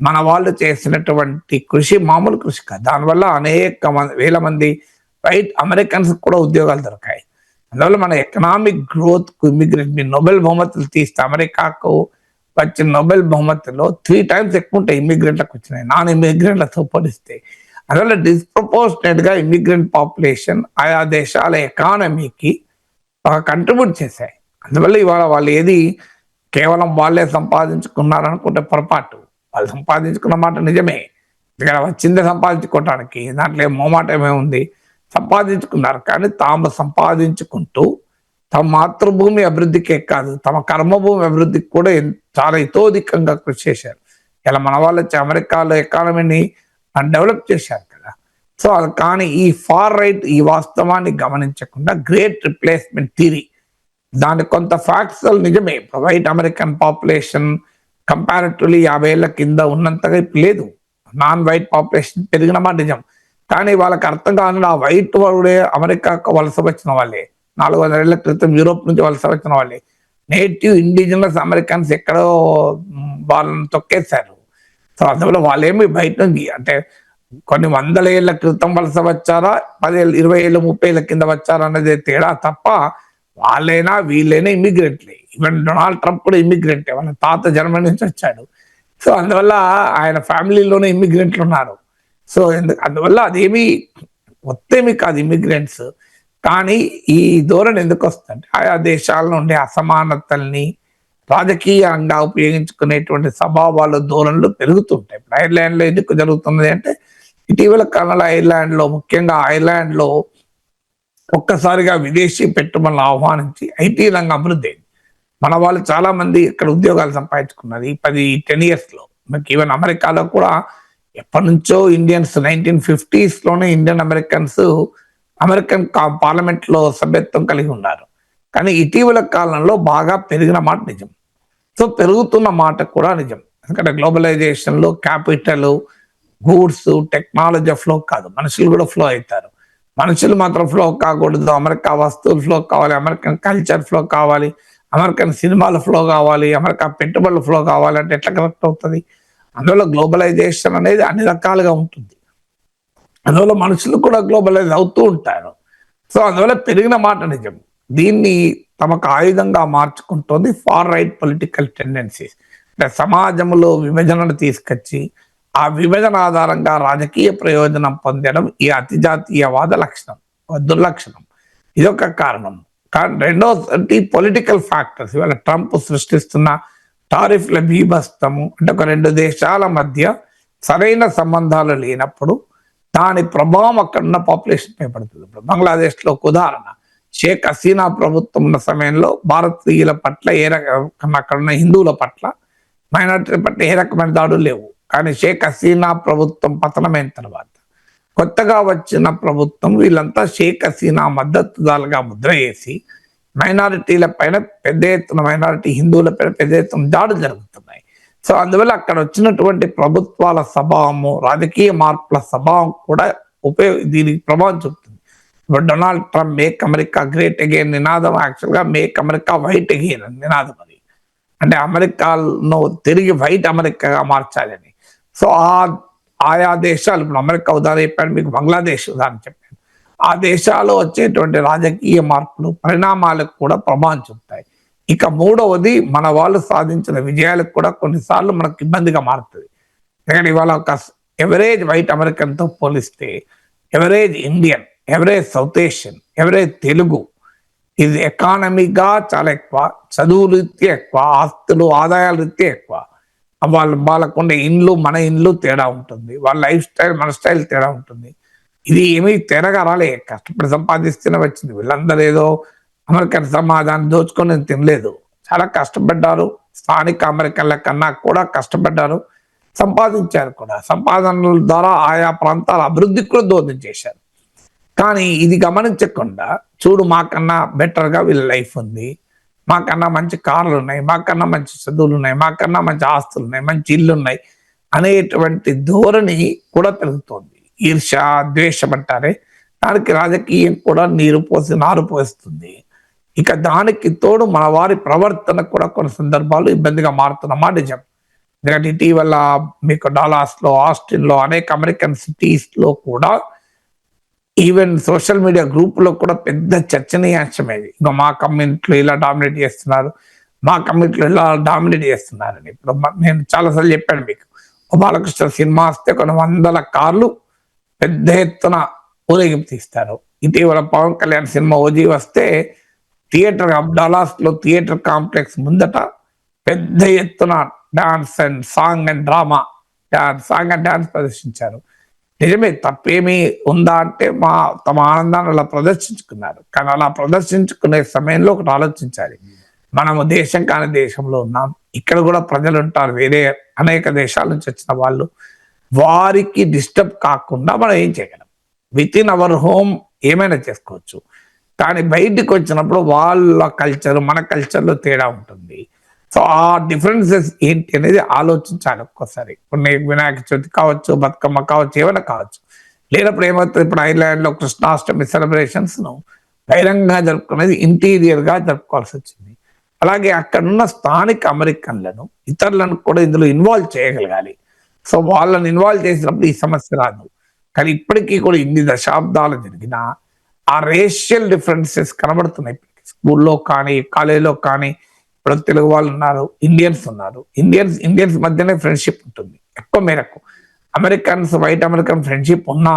మన వాళ్ళు చేసినటువంటి కృషి మామూలు కృషి కాదు. దానివల్ల అనేక వేల మంది వైట్ అమెరికన్స్ కూడా ఉద్యోగాలు దొరికాయి. అందువల్ల మన ఎకనామిక్ గ్రోత్ కు ఇమిగ్రెంట్ మీ నోబెల్ బహుమతులు తీస్తే అమెరికాకు వచ్చిన నోబెల్ బహుమతుల్లో 3 times ఎక్కువ ఉంటాయి ఇమిగ్రెంట్లకు వచ్చినాయి, నాన్ ఇమిగ్రెంట్లతో పోలిస్తే. అందువల్ల డిస్ప్రపోర్షనేట్ గా ఇమిగ్రెంట్ పాపులేషన్ ఆయా దేశాల ఎకానమీకి కంట్రిబ్యూట్ చేశాయి. అందువల్ల ఇవాళ వాళ్ళు ఏది కేవలం వాళ్ళే సంపాదించుకున్నారనుకుంటే పొరపాటు. వాళ్ళు సంపాదించుకున్న మాట నిజమే, ఇక్కడ వచ్చిందే సంపాదించుకోవటానికి, దాంట్లో మోమాటమే ఉంది. సంపాదించుకున్నారు, కానీ తాము సంపాదించుకుంటూ తమ మాతృభూమి అభివృద్ధికే కాదు తమ కర్మభూమి అభివృద్ధికి కూడా చాలా ఇతోధికంగా కృషి చేశారు. ఇలా మన వాళ్ళు వచ్చి అమెరికాలో ఎకానమీని డెవలప్ చేశారు కదా. సో కానీ ఈ ఫార్ రైట్ ఈ వాస్తవాన్ని గమనించకుండా గ్రేట్ రిప్లేస్మెంట్ థియరీ, దాని కొంత ఫ్యాక్ట్స్ నిజమే. వైట్ అమెరికన్ పాపులేషన్ కంపారిటివ్లీ 50 ఏళ్ల కింద ఉన్నంతగా ఇప్పుడు లేదు. నాన్ వైట్ పాపులేషన్ పెరిగిన మాట నిజం, కానీ వాళ్ళకి అర్థం కాకుండా ఆ వైట్ వాడే అమెరికాకు వలస వచ్చిన వాళ్ళే, 400 ఏళ్ల క్రితం యూరోప్ నుంచి వలస వచ్చిన వాళ్ళే. నేటివ్ ఇండిజినస్ అమెరికన్స్ ఎక్కడో వాళ్ళని తొక్కేశారు. సో అందువల్ల వాళ్ళేమి బయట నుంచి అంటే కొన్ని 100 ఏళ్ల క్రితం వలస వచ్చారా, 10 ఏళ్ళు, 20 ఏళ్ళు, 30 ఏళ్ళ కింద వచ్చారా అనేది తేడా తప్ప వాళ్ళైనా వీళ్ళైనా ఇమ్మిగ్రెంట్లే. ఈవెన్ డొనాల్డ్ ట్రంప్ కూడా ఇమ్మిగ్రెంటే, వాళ్ళ తాత జర్మనీ నుంచి వచ్చాడు. సో అందువల్ల ఆయన ఫ్యామిలీలోనే ఇమ్మిగ్రెంట్లు ఉన్నారు. సో అందువల్ల అదేమి మొత్తేమి కాదు ఇమ్మిగ్రెంట్స్. కానీ ఈ ధోరణి ఎందుకు వస్తుందంటే ఆయా దేశాల నుండి అసమానతల్ని రాజకీయంగా ఉపయోగించుకునేటువంటి స్వభావాలు, ధోరణులు పెరుగుతుంటాయి. ఇప్పుడు ఐర్లాండ్ లో ఎందుకు జరుగుతున్నది అంటే ఇటీవల కాలంలో ఐర్లాండ్ లో, ముఖ్యంగా ఐర్లాండ్ లో ఒక్కసారిగా విదేశీ పెట్టుబడులను ఆహ్వానించి ఐటీ రంగం అభివృద్ధి అయింది. మన వాళ్ళు చాలా మంది ఇక్కడ ఉద్యోగాలు సంపాదించుకున్నారు ఈ 10 years లో. మనకి ఈవెన్ అమెరికాలో కూడా ఎప్పటి నుంచో ఇండియన్స్ 1950s లోనే ఇండియన్ అమెరికన్స్ అమెరికన్ పార్లమెంట్ లో సభ్యత్వం కలిగి ఉన్నారు. కానీ ఇటీవల కాలంలో బాగా పెరిగిన మాట నిజం. సో పెరుగుతున్న మాట కూడా నిజం. ఎందుకంటే గ్లోబలైజేషన్ లో క్యాపిటల్, గూడ్స్, టెక్నాలజీ ఫ్లో కాదు, మనుషులు కూడా ఫ్లో అవుతారు. మనుషులు మాత్రం ఫ్లో కాకూడదు, అమెరికా వస్తువులు ఫ్లో కావాలి, అమెరికన్ కల్చర్ ఫ్లో కావాలి, అమెరికన్ సినిమాలు ఫ్లో కావాలి, అమెరికా పెట్టుబడులు ఫ్లో కావాలి అంటే ఎట్లా కరెక్ట్ అవుతుంది? అందువల్ల గ్లోబలైజేషన్ అనేది అన్ని రకాలుగా ఉంటుంది. అందువల్ల మనుషులు కూడా గ్లోబలైజ్ అవుతూ ఉంటారు. సో అందువల్ల పెరిగిన మాట నిజం. దీన్ని తమకు ఆయుధంగా మార్చుకుంటోంది ఫార్ రైట్ పొలిటికల్ టెండెన్సీస్. అంటే సమాజంలో విభజనను తీసుకొచ్చి ఆ విభజన ఆధారంగా రాజకీయ ప్రయోజనం పొందడం ఈ అతిజాతీయవాద లక్షణం, దుర్లక్షణం. ఇదొక కారణం. కానీ రెండోది పొలిటికల్ ఫ్యాక్టర్స్. ఇవాళ ట్రంప్ సృష్టిస్తున్న టారిఫ్ల బీభత్సము, అంటే ఒక రెండు దేశాల మధ్య సరైన సంబంధాలు లేనప్పుడు దాని ప్రభావం అక్కడ ఉన్న పాపులేషన్ పై పడుతుంది. ఇప్పుడు బంగ్లాదేశ్లో ఒక ఉదాహరణ, షేక్ హసీనా ప్రభుత్వం ఉన్న సమయంలో భారతీయుల పట్ల ఏ రకమైన, అక్కడ ఉన్న హిందువుల పట్ల, మైనారిటీల పట్ల ఏ రకమైన దాడులు లేవు. కానీ షేక్ హసీనా ప్రభుత్వం పతనమైన తర్వాత కొత్తగా వచ్చిన ప్రభుత్వం వీళ్ళంతా షేక్ హసీనా మద్దతుదారులుగా ముద్ర వేసి మైనారిటీల పైన పెద్ద ఎత్తున, మైనారిటీ హిందువుల పైన పెద్ద ఎత్తున దాడులు జరుగుతున్నాయి. సో అందువల్ల అక్కడ వచ్చినటువంటి ప్రభుత్వాల స్వభావము, రాజకీయ మార్పుల స్వభావం కూడా దీనికి ప్రభావం చూపుతుంది. ఇప్పుడు Donald Trump make America great again నినాదం యాక్చువల్గా మేక్ అమెరికా వైట్ అగైన్ అని నినాదం. అది అంటే అమెరికాను తిరిగి వైట్ అమెరికాగా మార్చాలని. సో ఆయా దేశాలు, ఇప్పుడు అమెరికా ఉదాహరణ చెప్పాను మీకు, బంగ్లాదేశ్ ఉదాహరణ చెప్పాను, ఆ దేశాల్లో వచ్చేటువంటి రాజకీయ మార్పులు పరిణామాలకు కూడా ప్రభావం చూపుతాయి. ఇక మూడవది, మన వాళ్ళు సాధించిన విజయాలకు కూడా కొన్నిసార్లు మనకు ఇబ్బందిగా మారుతుంది. ఎందుకంటే ఇవాళ ఒక ఎవరేజ్ వైట్ అమెరికన్తో పోలిస్తే average Indian, average south Asian, average Telugu, ఇది ఎకానమీగా చాలా ఎక్కువ, చదువు రీత్యా ఎక్కువ, ఆస్తులు ఆదాయాల రీత్యా ఎక్కువ. వాళ్ళకుండే ఇండ్లు మన ఇండ్లు తేడా ఉంటుంది, వాళ్ళ లైఫ్ స్టైల్ మన స్టైల్ తేడా ఉంటుంది. ఇది ఏమీ తేడాగా రాలే, కష్టపడి సంపాదిస్తూనే వచ్చింది. వీళ్ళందరూ ఏదో అమెరికన్ సమాజాన్ని దోచుకొని తినలేదు, చాలా కష్టపడ్డారు. స్థానిక అమెరికన్ల కన్నా కూడా కష్టపడ్డారు, సంపాదించారు కూడా. సంపాదనల ద్వారా ఆయా ప్రాంతాల అభివృద్ధికి కూడా దోహదం చేశారు. కానీ ఇది గమనించకుండా, చూడు మాకన్నా బెటర్గా వీళ్ళ లైఫ్ ఉంది, మాకన్నా మంచి కార్లు ఉన్నాయి, మాకన్నా మంచి చదువులు ఉన్నాయి, మాకన్నా మంచి ఆస్తులు ఉన్నాయి, మంచి ఇల్లు ఉన్నాయి అనేటువంటి ధోరణి కూడా పెరుగుతోంది. ఈర్ష, ద్వేషం అంటారే, దానికి రాజకీయం కూడా నారు పోస్తుంది. ఇక దానికి తోడు మన వారి ప్రవర్తన కూడా కొన్ని సందర్భాలు ఇబ్బందిగా మారుతున్నమా నిజం. ఎందుకంటే ఇటీవల మీకు డాలాస్లో, ఆస్టిన్లో, అనేక అమెరికన్ సిటీస్లో కూడా ఈవెన్ సోషల్ మీడియా గ్రూపులో కూడా పెద్ద చర్చనీయాంశమేది. ఇంకా మా కమ్యూనిటీలో ఇలా డామినేట్ చేస్తున్నారు, మా కమ్యూనిటీలో ఇలా డామినేట్ చేస్తున్నారని. ఇప్పుడు నేను చాలాసార్లు చెప్పాను మీకు, బాలకృష్ణ సినిమా వస్తే కొన్ని 100 కార్లు పెద్ద ఎత్తున ఊరేగింపు తీస్తారు. ఇటీవల పవన్ కళ్యాణ్ సినిమా ఓజీ వస్తే థియేటర్, డాలాస్లో థియేటర్ కాంప్లెక్స్ ముందట పెద్ద ఎత్తున dance and song and drama, song and dance ప్రదర్శించారు. నిజమే, తప్పేమీ ఉందా అంటే తమ ఆనందాన్ని అలా ప్రదర్శించుకున్నారు. కానీ అలా ప్రదర్శించుకునే సమయంలో ఒకటి ఆలోచించాలి, మనము దేశం కాని దేశంలో ఉన్నాం, ఇక్కడ కూడా ప్రజలు ఉంటారు, వేరే అనేక దేశాల నుంచి వచ్చిన వాళ్ళు. వారికి డిస్టర్బ్ కాకుండా మనం ఏం చేయగలం? విత్ ఇన్ అవర్ హోమ్ ఏమైనా చేసుకోవచ్చు. కానీ బయటికి వచ్చినప్పుడు వాళ్ళ కల్చర్ మన కల్చర్లో తేడా ఉంటుంది. సో ఆ డిఫరెన్సెస్ ఏంటి అనేది ఆలోచించాలి ఒక్కోసారి. కొన్ని వినాయక చవితి కావచ్చు, బతుకమ్మ కావచ్చు, ఏమైనా కావచ్చు. లేనప్పుడు ఏమవుతుంది, ఇప్పుడు ఐర్లాండ్లో కృష్ణాష్టమి సెలబ్రేషన్స్ను బహిరంగంగా జరుపుకునేది ఇంటీరియర్గా జరుపుకోవాల్సి వచ్చింది. అలాగే అక్కడున్న స్థానిక అమెరికన్లను, ఇతరులను కూడా ఇందులో ఇన్వాల్వ్ చేయగలగాలి. సో వాళ్ళని ఇన్వాల్వ్ చేసినప్పుడు ఈ సమస్య రాదు. కానీ ఇప్పటికీ కూడా ఇన్ని దశాబ్దాలు జరిగినా ఆ రేషియల్ డిఫరెన్సెస్ కనబడుతున్నాయి. స్కూల్లో కానీ, కాలేజీలో కానీ. ఇప్పుడు తెలుగు వాళ్ళు ఉన్నారు, ఇండియన్స్ ఉన్నారు, ఇండియన్స్ మధ్యనే ఫ్రెండ్షిప్ ఉంటుంది ఎక్కువ మేరకు. అమెరికన్స్, వైట్ అమెరికన్ ఫ్రెండ్షిప్ ఉన్నా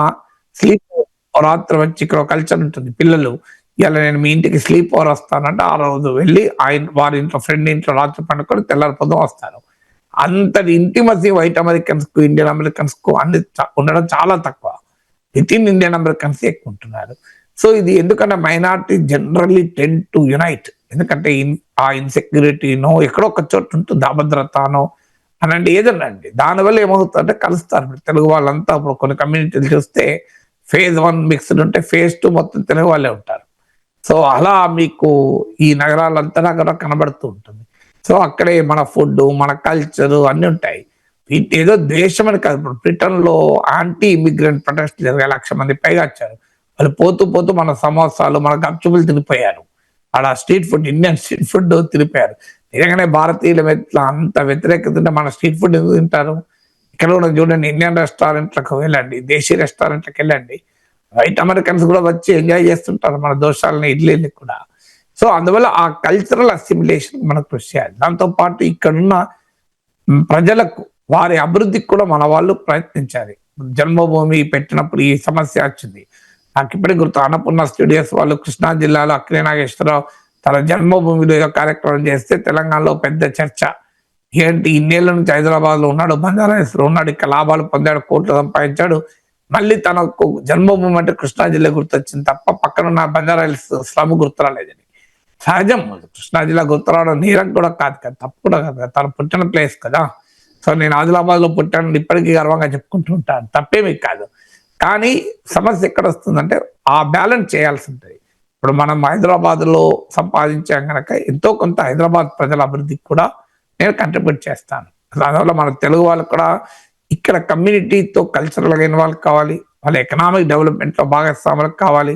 స్లీప్ రాత్రి వచ్చి ఇక్కడ కల్చర్ ఉంటుంది. పిల్లలు ఇలా నేను మీ ఇంటికి స్లీప్ ఓవర్ వస్తానంటే ఆ రోజు వెళ్ళి వారి ఇంట్లో, ఫ్రెండ్ ఇంట్లో రాత్రి పండుకొని తెల్లారిపోదాం వస్తారు. అంతటి ఇంటిమసీ వైట్ అమెరికన్స్ కు, ఇండియన్ అమెరికన్స్ కు ఉండడం చాలా తక్కువ. విత్ ఇన్ ఇండియన్ అమెరికన్స్ ఎక్కువ ఉంటున్నారు. సో ఇది ఎందుకంటే minority generally tend to unite. ఎందుకంటే ఆ ఇన్సెక్యూరిటీనో ఎక్కడో ఒక చోటు ఉంటుంది, అభద్రతనో అనండి ఏదన్నా అండి, దానివల్ల ఏమవుతుందంటే కలుస్తారు. ఇప్పుడు తెలుగు వాళ్ళంతా ఇప్పుడు కొన్ని కమ్యూనిటీలు చూస్తే phase 1 మిక్స్డ్ ఉంటే phase 2 మొత్తం తెలుగు వాళ్ళే ఉంటారు. సో అలా మీకు ఈ నగరాలంతా కూడా కనబడుతూ ఉంటుంది. సో అక్కడే మన ఫుడ్, మన కల్చరు అన్నీ ఉంటాయి. ఏదో ద్వేషం అని కాదు. ఇప్పుడు బ్రిటన్లో యాంటీ ఇమిగ్రెంట్ ప్రొటెస్ట్ జరిగే 1,00,000 మంది పైగా వచ్చారు. వాళ్ళు పోతూ మన సమోసాలు, మన గప్చుపులు తినిపోయారు. అక్కడ street food, Indian street food తినిపోయారు. నిజంగానే భారతీయుల మీద అంత వ్యతిరేకత ఉంటే మన స్ట్రీట్ ఫుడ్ ఎందుకు తింటారు? ఇక్కడ కూడా చూడండి, ఇండియన్ రెస్టారెంట్లకు వెళ్ళండి, దేశీ రెస్టారెంట్లకు వెళ్ళండి, వైట్ అమెరికన్స్ కూడా వచ్చి ఎంజాయ్ చేస్తుంటారు మన దోషాలని, ఇడ్లీని కూడా. సో అందువల్ల ఆ కల్చరల్ అసిమిలేషన్ మనం కృషి చేయాలి. దాంతోపాటు ఇక్కడున్న ప్రజలకు వారి అభివృద్ధికి కూడా మన వాళ్ళు ప్రయత్నించాలి. జన్మభూమి పెట్టినప్పుడు ఈ సమస్య వచ్చింది. నాకు ఇప్పటికి గుర్తు, అన్నపూర్ణ స్టూడియోస్ వాళ్ళు కృష్ణా జిల్లాలో అక్కినే నాగేశ్వరరావు తన జన్మభూమిలో ఏదో కార్యక్రమం చేస్తే తెలంగాణలో పెద్ద చర్చ. ఏంటి, ఇన్నేళ్ల నుంచి హైదరాబాద్ లో ఉన్నాడు, బంజారాహిల్స్ లో ఉన్నాడు, ఇక్కడ లాభాలు పొందాడు, కోట్లు సంపాదించాడు, మళ్ళీ తనకు జన్మభూమి అంటే కృష్ణా జిల్లా గుర్తొచ్చింది తప్ప పక్కనున్న బంజారాహిల్స్ స్లమ్ గుర్తురాలేదని. సహజం, కృష్ణా జిల్లా గుర్తురావడం నీరకు కూడా కాదు కదా, తప్పు కూడా కదా, తను పుట్టిన ప్లేస్ కదా. సో నేను ఆదిలాబాద్ లో పుట్టాను ఇప్పటికీ గర్వంగా చెప్పుకుంటూ ఉంటాను, తప్పేమీ కాదు. కానీ సమస్య ఎక్కడ వస్తుందంటే ఆ బ్యాలెన్స్ చేయాల్సి ఉంటుంది. ఇప్పుడు మనం హైదరాబాద్ లో సంపాదించాం కనుక ఎంతో కొంత హైదరాబాద్ ప్రజల అభివృద్ధికి కూడా నేను కంట్రిబ్యూట్ చేస్తాను. దానివల్ల మన తెలుగు వాళ్ళకు కూడా ఇక్కడ కమ్యూనిటీతో కల్చరల్గా ఇన్వాల్వ్ కావాలి, వాళ్ళ ఎకనామిక్ డెవలప్మెంట్లో భాగస్వాములకు కావాలి,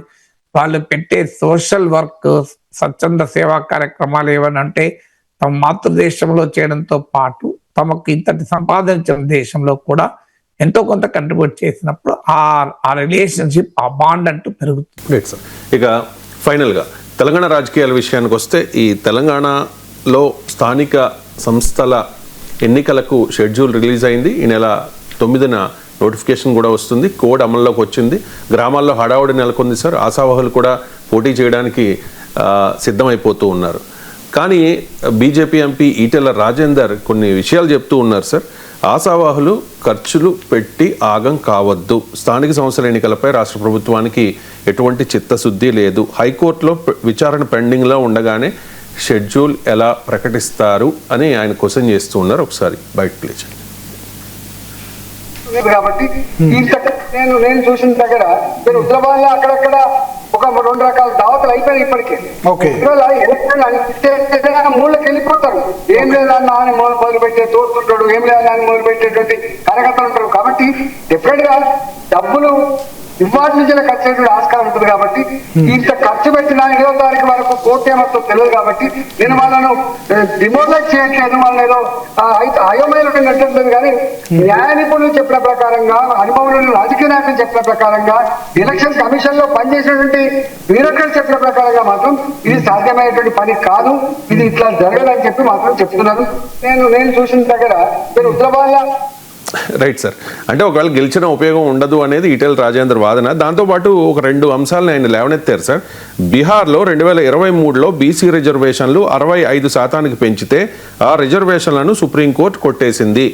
వాళ్ళు పెట్టే సోషల్ వర్క్, స్వచ్ఛంద సేవా కార్యక్రమాలు ఏమని అంటే తమ మాతృదేశంలో చేయడంతో పాటు తమకు ఇంతటి సంపాదించిన దేశంలో కూడా ఎంతో కొంత కంట్రిబ్యూట్ చేసినప్పుడు ఆ రిలేషన్షిప్, ఆ బాండ్ అంటూ పెరుగుతుంది. Right sir. ఇక ఫైనల్గా తెలంగాణ రాజకీయాల విషయానికి వస్తే, ఈ తెలంగాణలో స్థానిక సంస్థల ఎన్నికలకు షెడ్యూల్ రిలీజ్ అయింది. ఈ నెల 9న నోటిఫికేషన్ కూడా వస్తుంది. కోడ్ అమల్లోకి వచ్చింది. గ్రామాల్లో హడావుడి నెలకొంది సార్. ఆశావాహులు కూడా పోటీ చేయడానికి సిద్ధమైపోతూ ఉన్నారు. కానీ బీజేపీ ఎంపీ ఈటెల రాజేందర్ కొన్ని విషయాలు చెప్తూ ఉన్నారు సార్. ఆశావాహులు ఖర్చులు పెట్టి ఆగం కావద్దు, స్థానిక సంస్థల ఎన్నికలపై రాష్ట్ర ప్రభుత్వానికి ఎటువంటి చిత్తశుద్ధి లేదు, హైకోర్టులో విచారణ పెండింగ్లో ఉండగానే షెడ్యూల్ ఎలా ప్రకటిస్తారు అని ఆయన క్వశ్చన్ చేస్తూ ఉన్నారు. ఒకసారి బయట ప్లీజ్. కాబట్టి నేను చూసిన దగ్గర నేను ఉత్తరభారతలో అక్కడక్కడ ఒక 2 రకాల దావతలు అయిపోయాయి ఇప్పటికే. మూలకి వెళ్ళిపోతారు, ఏం లేదన్నా అని మొదలు పెట్టే తోడుతుంటాడు, ఏం లేదన్నా అని మొదలు పెట్టేటువంటి కార్యకర్తలు ఉంటారు. కాబట్టి డెఫినెట్ గా డబ్బులు ఇవాటి నుంచి ఖర్చు అయ్యేటువంటి ఆస్కారం ఉంటుంది. కాబట్టి ఇంత ఖర్చు పెట్టిన 20వ తారీఖు వరకు కోర్టు ఏమో తెలియదు. కాబట్టి నేను వాళ్ళను డిమోలైజ్ చేయట్లేదు, వాళ్ళని ఏదో అయోమయంలో నచ్చట్లేదు. కానీ న్యాయ నిపుణులు చెప్పిన ప్రకారంగా, అనుభవం రాజకీయ నాయకులు చెప్పిన ప్రకారంగా, ఎలక్షన్ కమిషన్ లో పనిచేసినటువంటి బ్యూరోక్రాట్స్ చెప్పిన ప్రకారంగా మాత్రం ఇది సాధ్యమైనటువంటి పని కాదు, ఇది ఇట్లా జరగదని చెప్పి మాత్రం చెప్తున్నారు. నేను చూసిన దగ్గర నేను ఉత్తరభారత రైట్ సార్. అంటే ఒకవేళ గెలిచిన ఉపయోగం ఉండదు అనేది ఈటెల రాజేందర్ వాదన. దాంతోపాటు ఒక 2 అంశాలను ఆయన లేవనెత్తారు సార్. బీహార్లో 2023లో బీసీ రిజర్వేషన్లు 65% పెంచితే ఆ రిజర్వేషన్లను సుప్రీంకోర్టు కొట్టేసింది.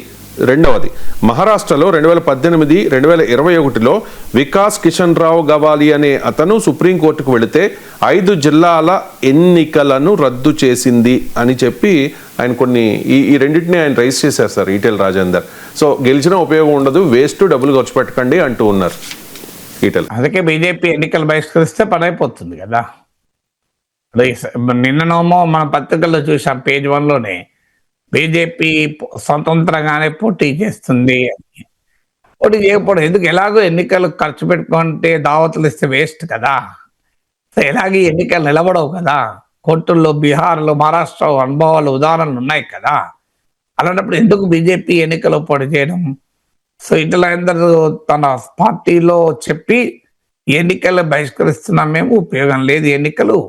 రెండవది, మహారాష్ట్రలో 2018, 2021లో వికాస్ కిషన్ రావు గవాలి అనే అతను సుప్రీంకోర్టుకు వెళితే 5 జిల్లాల ఎన్నికలను రద్దు చేసింది అని చెప్పి ఆయన కొన్ని ఈ రెండింటిని ఆయన రైజ్ చేశారు సార్ ఈటెల రాజేందర్. సో గెలిచిన ఉపయోగం ఉండదు, వేస్ట్, డబ్బులు ఖర్చు పెట్టకండి అంటూ ఉన్నారు ఈటెల. అందుకే బీజేపీ ఎన్నికలు బహిష్కరిస్తే పని అయిపోతుంది కదా. నిన్ననేమో మన పత్రికల్లో చూసాం, పేజ్ 1లోనే బీజేపీ స్వతంత్రంగానే పోటీ చేస్తుంది అని. పోటీ చేయకపోవడం ఎందుకు? ఎలాగో ఎన్నికలు ఖర్చు పెట్టుకుంటే దావతులు ఇస్తే వేస్ట్ కదా. సో ఎలాగే ఎన్నికలు నిలబడవు కదా. కోర్టుల్లో బీహార్లో, మహారాష్ట్ర అనుభవాలు, ఉదాహరణలు ఉన్నాయి కదా. అలాంటప్పుడు ఎందుకు బీజేపీ ఎన్నికలు పోటీ చేయడం? సో ఈటెల రాజేందర్ తన పార్టీలో చెప్పి ఎన్నికలు బహిష్కరిస్తున్నాం, మేము ఉపయోగం లేదు, ఎన్నికలు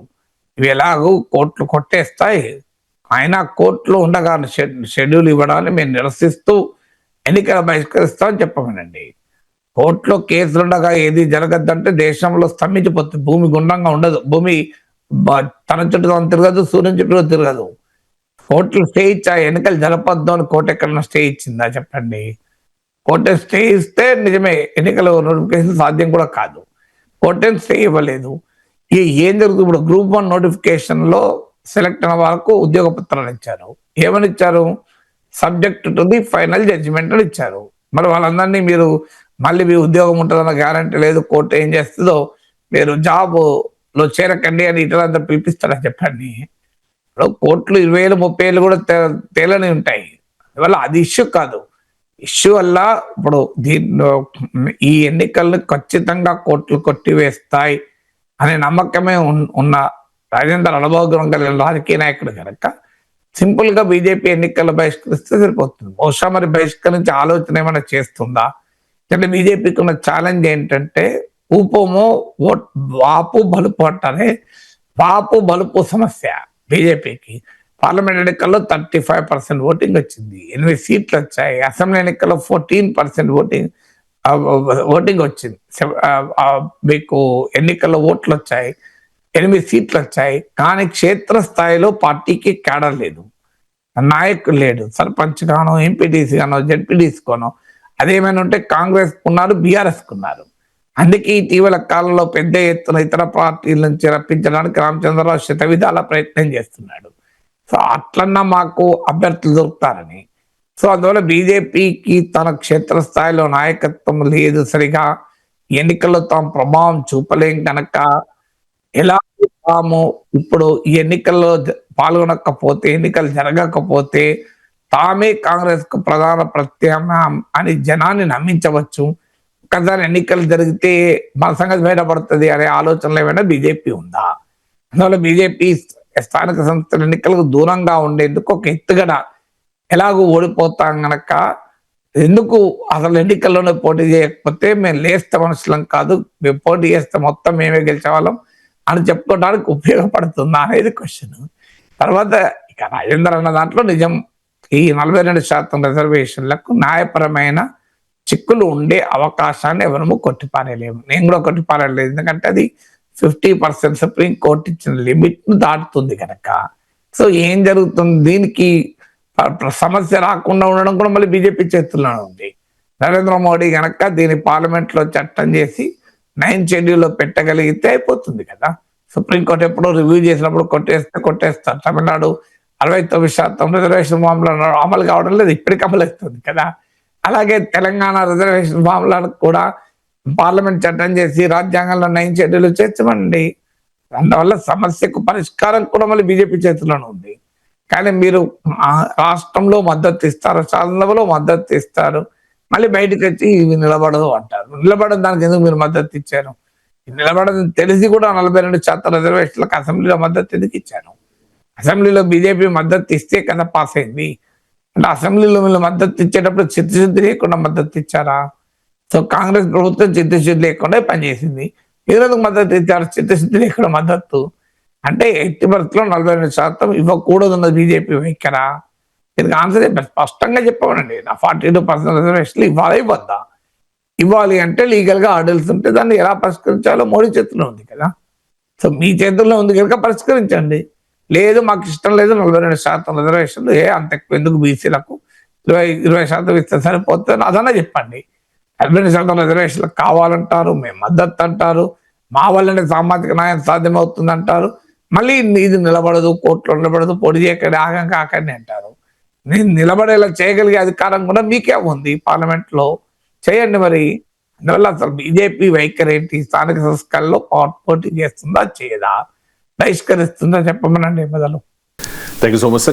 ఇవి ఎలాగూ కోర్టులు కొట్టేస్తాయి, ఆయన కోర్టులో ఉండగా షెడ్యూల్ ఇవ్వడాన్ని మేము నిరసిస్తూ ఎన్నికలు బహిష్కరిస్తామని చెప్పమనండి. కోర్టులో కేసులు ఉండగా ఏది జరగద్దంటే దేశంలో స్తంభించిపోతుంది. భూమి గుండ్రంగా ఉండదు, భూమి తన చుట్టూ తిరగదు, సూర్యుని చుట్టూ తిరగదు. కోర్టులు స్టే ఇచ్చా, ఎన్నికలు జరపద్దు అని కోర్టు ఎక్కడన్నా స్టే ఇచ్చిందా చెప్పండి? కోర్టు స్టే ఇస్తే నిజమే ఎన్నికలు నోటిఫికేషన్ సాధ్యం కూడా కాదు. కోర్టు స్టే ఇవ్వలేదు. ఏం జరుగుతుంది ఇప్పుడు? గ్రూప్ 1 నోటిఫికేషన్లో సెలెక్ట్ అయిన వాళ్ళకు ఉద్యోగ పత్రాలు ఇచ్చారు. ఏమని ఇచ్చారు? Subject to the final judgement అని ఇచ్చారు. మరి వాళ్ళందరినీ మీరు మళ్ళీ మీ ఉద్యోగం ఉంటుందన్న గ్యారంటీ లేదు, కోర్టు ఏం చేస్తుందో మీరు జాబ్లో చేరకండి అని ఇతరులందరూ పిలిపిస్తారని చెప్పండి. ఇప్పుడు కోర్టులు 20,000, 30,000 కూడా తేలని ఉంటాయి. అందువల్ల అది ఇష్యూ కాదు. ఇష్యూ వల్ల ఇప్పుడు దీంట్లో ఈ ఎన్నికలను ఖచ్చితంగా కోర్టులు కొట్టివేస్తాయి అనే నమ్మకమే ఉన్న రాజేందర్ అనుభవం కలిగిన రాజకీయ నాయకుడు కనుక సింపుల్ గా బీజేపీ ఎన్నికల్లో బహిష్కరిస్తే సరిపోతుంది. బహుశా మరి బహిష్కరించి ఆలోచన ఏమైనా చేస్తుందా అంటే బీజేపీకి ఉన్న ఛాలెంజ్ ఏంటంటే ఊపమో వాపు బలుపు అంటారే, వాపు బలుపు సమస్య బీజేపీకి. పార్లమెంట్ ఎన్నికల్లో 35% ఓటింగ్ వచ్చింది, 8 సీట్లు వచ్చాయి. అసెంబ్లీ ఎన్నికల్లో 14% ఓటింగ్ వచ్చింది. మీకు ఎన్నికల్లో ఓట్లు వచ్చాయి, 8 సీట్లు వచ్చాయి. కానీ క్షేత్రస్థాయిలో పార్టీకి క్యాడర్ లేదు, నాయకులు లేడు. సర్పంచ్ గానో, ఎంపీటీసీ గానో, జెడ్పీటీసీ గానో అదేమైనా ఉంటే కాంగ్రెస్ కున్నారు, బీఆర్ఎస్ కున్నారు. అందుకే ఇటీవల కాలంలో పెద్ద ఎత్తున ఇతర పార్టీల నుంచి రప్పించడానికి రామచంద్రరావు శతవిధాల ప్రయత్నం చేస్తున్నాడు. సో అట్లన్నా మాకు అభ్యర్థులు దొరుకుతారని. సో అందువల్ల బీజేపీకి తన క్షేత్రస్థాయిలో నాయకత్వం లేదు, సరిగా ఎన్నికల్లో తాము ప్రభావం చూపలేం కనుక ఎలా తాము ఇప్పుడు ఈ ఎన్నికల్లో పాల్గొనకపోతే, ఎన్నికలు జరగకపోతే తామే కాంగ్రెస్ కు ప్రధాన ప్రత్యామ్నాయం అని జనాన్ని నమ్మించవచ్చు. ఒకసారి ఎన్నికలు జరిగితే మన సంగతి బయటపడుతుంది అనే ఆలోచనలో ఏమైనా బీజేపీ ఉందా? అందువల్ల బీజేపీ స్థానిక సంస్థల ఎన్నికలకు దూరంగా ఉండేందుకు ఒక ఎత్తుగడ, ఎలాగో ఓడిపోతాం గనక ఎందుకు అసలు ఎన్నికల్లోనే పోటీ చేయకపోతే మేము లేస్తే మనుషులం కాదు, మేము పోటీ చేస్తే మొత్తం మేమే గెలిచేవాళ్ళం అని చెప్పుకోవడానికి ఉపయోగపడుతుందా అనేది క్వశ్చన్. తర్వాత ఇక రాజేందర్ అన్న దాంట్లో నిజం, ఈ 42% రిజర్వేషన్లకు న్యాయపరమైన చిక్కులు ఉండే అవకాశాన్ని ఎవరము కొట్టిపారేయలేము. నేను కూడా కొట్టిపారేయలేదు, ఎందుకంటే అది 50% సుప్రీం కోర్టు ఇచ్చిన లిమిట్ ను దాటుతుంది కనుక. సో ఏం జరుగుతుంది, దీనికి సమస్య రాకుండా ఉండడం కూడా మళ్ళీ బీజేపీ చేతుల్లోనే ఉంది. నరేంద్ర మోడీ గనక దీన్ని పార్లమెంట్ లో చట్టం చేసి 9th షెడ్యూల్లో పెట్టగలిగితే అయిపోతుంది కదా. సుప్రీంకోర్టు ఎప్పుడో రివ్యూ చేసినప్పుడు కొట్టేస్తారు. తమిళనాడు 69% రిజర్వేషన్ ఫార్ములా అమలు కావడం లేదు, ఇప్పటికి అమలు అవుతుంది కదా. అలాగే తెలంగాణ రిజర్వేషన్ ఫార్ములాను కూడా పార్లమెంట్ చట్టం చేసి రాజ్యాంగంలో 9th షెడ్యూల్ చేర్చమండి. అందువల్ల సమస్యకు పరిష్కారం కూడా మళ్ళీ బీజేపీ చేతిలోనే ఉంది. కానీ మీరు రాష్ట్రంలో మద్దతు ఇస్తారు, శాసనసభలో మద్దతు ఇస్తారు, మళ్ళీ బయటకు వచ్చి ఇవి నిలబడదు అంటారు. నిలబడదు దానికి ఎందుకు మీరు మద్దతు ఇచ్చారు? నిలబడదు తెలిసి కూడా 42% రిజర్వేషన్లకు అసెంబ్లీలో మద్దతు ఎందుకు ఇచ్చాను? అసెంబ్లీలో బీజేపీ మద్దతు ఇస్తే కదా పాస్ అయింది. అంటే అసెంబ్లీలో వీళ్ళు మద్దతు ఇచ్చేటప్పుడు చిత్తశుద్ధి లేకుండా మద్దతు ఇచ్చారా? సో కాంగ్రెస్ ప్రభుత్వం చిత్తశుద్ధి లేకుండా పనిచేసింది. మీరు మద్దతు ఇచ్చారు చిత్తశుద్ధి లేకుండా మద్దతు అంటే 80% 42% ఇవ్వకూడదున్నది బీజేపీ వైఖరా? దీనికి ఆన్సర్ చెప్పారు, స్పష్టంగా చెప్పమనండి. నా 42% రిజర్వేషన్లు ఇవ్వాలి, ఇవ్వద్దా? ఇవ్వాలి అంటే లీగల్ గా ఆర్డర్స్ ఉంటే దాన్ని ఎలా పరిష్కరించాలో మోడీ చేతుల్లో ఉంది కదా. సో మీ చేతుల్లో ఉంది కనుక పరిష్కరించండి. లేదు మాకు ఇష్టం లేదు 42% రిజర్వేషన్లు, అంత ఎక్కువ ఎందుకు బీసీలకు 20% ఇస్తే సరిపోతుంది అదన్నా చెప్పండి. 42% రిజర్వేషన్లు కావాలంటారు, మేము మద్దతు అంటారు, మా వల్లనే సామాజిక న్యాయం సాధ్యమవుతుంది అంటారు, మళ్ళీ ఇది నిలబడదు, కోర్టులో నిలబడదు, పొడి చేయకండి, ఆగం కాకండి అంటారు. నేను నిలబడేలా చేయగలిగే అధికారం కూడా మీకే ఉంది పార్లమెంట్ లో, చేయండి మరి. అందువల్ల అసలు బీజేపీ వైఖరి ఏంటి? స్థానిక సంస్థల్లో పోటీ చేస్తుందా, చేయదా, బహిష్కరిస్తుందా చెప్పమనండి మొదలు. Thank you so much.